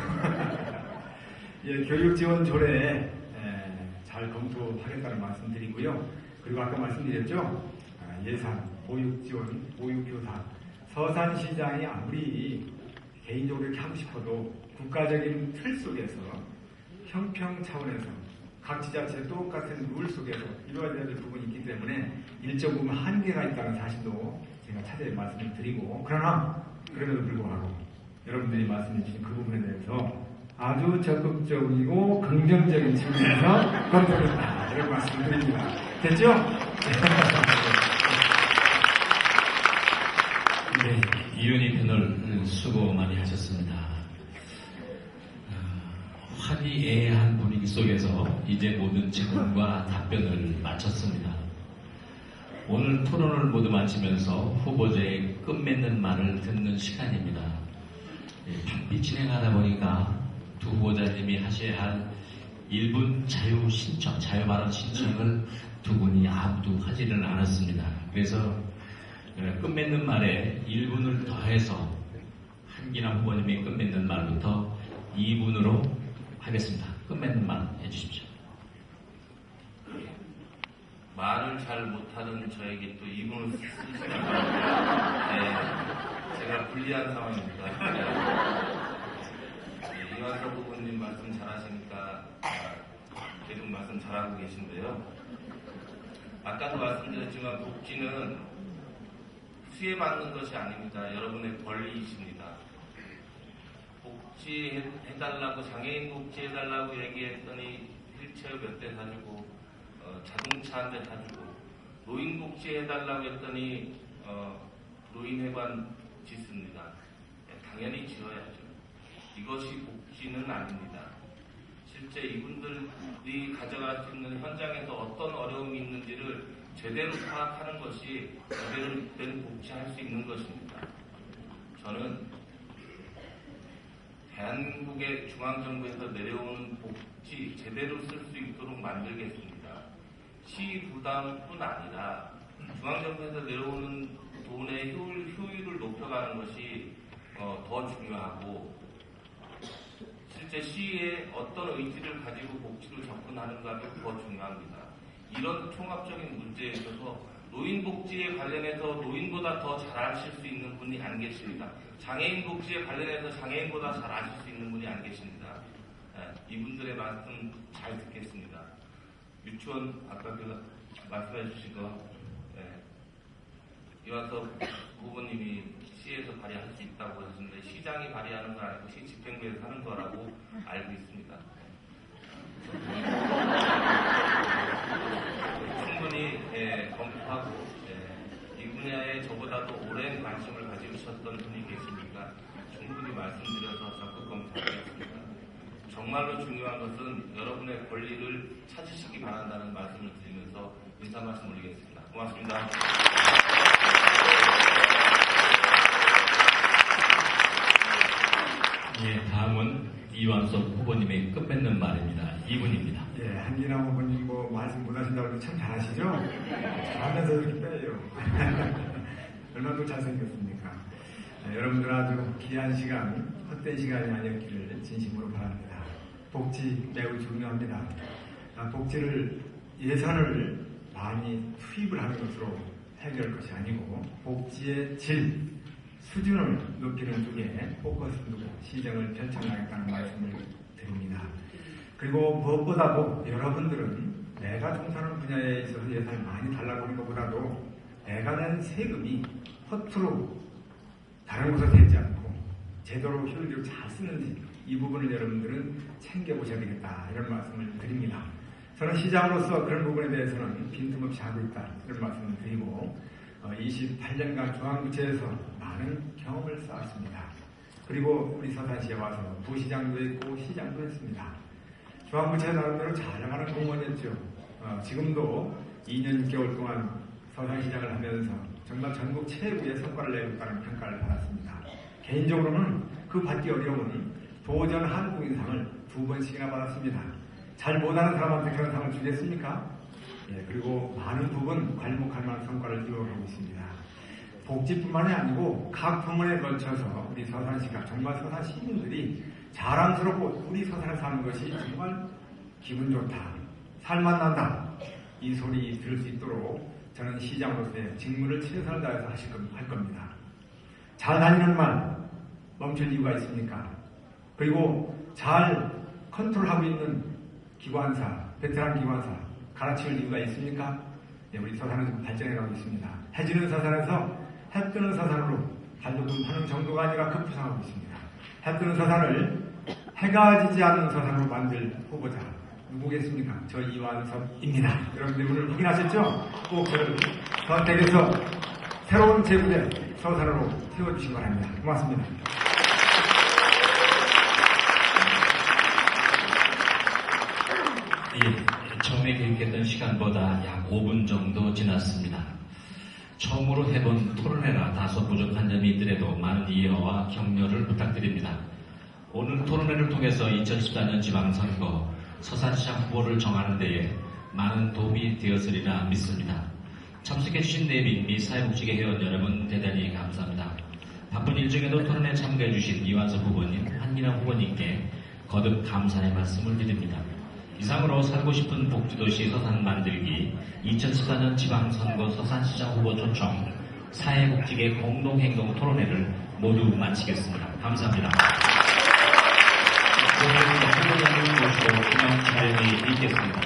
예, 교육지원 조례 잘 검토하겠다는 말씀드리고요. 그리고 아까 말씀드렸죠. 예산, 보육지원, 보육교사 서산시장이 아무리 개인적으로 이렇게 하고 싶어도 국가적인 틀 속에서 형평 차원에서 각 지자체 똑같은 룰 속에서 이루어져야 될 부분이 있기 때문에 일정 부분 한계가 있다는 사실도 제가 차제히 말씀을 드리고 그러나 그럼에도 불구하고 여러분들이 말씀해 주신 그 부분에 대해서 아주 적극적이고 긍정적인 측면에서 검토했다 이런 말씀을 드립니다. 됐죠? 네, 이윤희 패널 수고 많이 하셨습니다. 화기애애한 분위기 속에서 이제 모든 질문과 답변을 마쳤습니다. 오늘 토론을 모두 마치면서 후보자의 끝맺는 말을 듣는 시간입니다. 바삐 진행하다 보니까 두 후보자님이 하셔야 할 1분 자유 신청, 자유 발언 신청을 두 분이 아무도 하지는 않았습니다. 그래서 끝맺는 말에 1분을 더해서 한기남 후보님의 끝맺는 말부터 2분으로 하겠습니다. 끝맺는 말 해주십시오. 말을 잘 못하는 저에게 또 2분을 쓰시면 제가 불리한 상황입니다. 이완석 후보님 말씀 잘하시니까 계속 말씀 잘하고 계신데요. 아까도 말씀드렸지만 복지는 수에 맞는 것이 아닙니다. 여러분의 권리이십니다. 복지 해달라고 장애인 복지 해달라고 얘기했더니 휠체어 몇 대 사주고 자동차 한 대 사주고 노인 복지 해달라고 했더니 노인회관 짓습니다. 당연히 지어야죠. 이것이 복지는 아닙니다. 실제 이분들이 가져갈 수 있는 현장에서 어떤 어려움이 있는지를 제대로 파악하는 것이 제대로 된 복지할 수 있는 것입니다. 저는 대한민국의 중앙정부에서 내려오는 복지 제대로 쓸 수 있도록 만들겠습니다. 시 부담뿐 아니라 중앙정부에서 내려오는 돈의 효율을 높여가는 것이 더 중요하고 제 시에 어떤 의지를 가지고 복지를 접근하는가가 더 중요합니다. 이런 총합적인 문제에 있어서 노인 복지에 관련해서 노인보다 더 잘 아실 수 있는 분이 안 계십니다. 장애인 복지에 관련해서 장애인보다 잘 아실 수 있는 분이 안 계십니다. 이분들의 말씀 잘 듣겠습니다. 유치원 아까 그 말씀해 주신 거 이완섭 후보님이 시에서 발의할 수 있다고 하셨는데 시장이 발의하는 건 아니고 시 집행부에서 하는 거라고 알고 있습니다. 충분히 검토하고 이 분야에 저보다도 오랜 관심을 가지셨던 분이 계시니까 충분히 말씀드려서 적극 검토하겠습니다. 정말로 중요한 것은 여러분의 권리를 찾으시기 바란다는 말씀을 드리면서 인사 말씀 올리겠습니다. 고맙습니다. 예, 다음은 이완섭 후보님의 끝맺는 말입니다. 2분입니다. 예, 한기남 후보님 뭐 말씀 못 하신다고 해도 참 잘하시죠? 잘하면서 이렇게 빼요. 얼마나 또 잘생겼습니까? 여러분들 아주 귀한 시간, 헛된 시간이 아니었기를 진심으로 바랍니다. 복지 매우 중요합니다. 복지를 예산을 많이 투입을 하는 것으로 해결할 것이 아니고 복지의 질, 수준을 높이는 쪽에 포커스를 두고 시정을 펼쳐나가겠다는 말씀을 드립니다. 그리고 무엇보다도 여러분들은 내가 종사하는 분야에 있어서 예산을 많이 달라고 하는 것보다도 내가 낸 세금이 허투루 다른 곳에 되지 않고 제대로 효율적으로 잘 쓰는지 이 부분을 여러분들은 챙겨보셔야 되겠다 이런 말씀을 드립니다. 저는 시장으로서 그런 부분에 대해서는 빈틈없이 하고 있다 이런 말씀을 드리고 28년간 중앙부처에서 많은 경험을 쌓았습니다. 그리고 우리 서산시에 와서 부시장도 했고 시장도 했습니다. 중앙부처에 나름대로 잘 나가는 공무원이었죠. 지금도 2년 6개월 동안 서산시장을 하면서 정말 전국 최고의 성과를 내고 있다는 평가를 받았습니다. 개인적으로는 그 받기 어려운 도전 한국인상을 2번씩이나 받았습니다. 잘 못하는 사람한테 그런 상을 주겠습니까? 예, 그리고 많은 부분 괄목할 만한 성과를 이루어가고 있습니다. 복지뿐만이 아니고 각 부문에 걸쳐서 우리 서산시가 정말 서산 시민들이 자랑스럽고 우리 서산에 사는 것이 정말 기분 좋다, 살맛 난다 이 소리 들을 수 있도록 저는 시장으로서의 직무를 최선을 다해서 할 겁니다. 잘 다니는 말 멈출 이유가 있습니까? 그리고 잘 컨트롤하고 있는 기관사, 베테랑 기관사 가르칠 이유가 있습니까? 네, 우리 서산은 좀 발전해가고 있습니다. 해지는 서산에서 해 뜨는 서산으로 발돋움하는 정도가 아니라 급부상하고 있습니다. 해 뜨는 서산을 해가 지지 않는 서산으로 만들 후보자 누구겠습니까? 저 이완섭입니다. 여러분들 오늘 확인하셨죠? 꼭 저를 선택해서 새로운 제국의 서산으로 태워주시기 바랍니다. 고맙습니다. 예, 처음에 계획했던 시간보다 약 5분 정도 지났습니다. 처음으로 해본 토론회라 다소 부족한 점이 있더라도 많은 이해와 격려를 부탁드립니다. 오늘 토론회를 통해서 2014년 지방선거 서산시장 후보를 정하는 데에 많은 도움이 되었으리라 믿습니다. 참석해주신 내빈 및 사회복지계 회원 여러분 대단히 감사합니다. 바쁜 일정에도 토론에 참가해주신 이완섭 후보님, 한기남 후보님께 거듭 감사의 말씀을 드립니다. 이상으로 살고 싶은 복지도시 서산 만들기 2014년 지방선거 서산시장 후보 초청 사회복지계 공동행동 토론회를 모두 마치겠습니다. 감사합니다.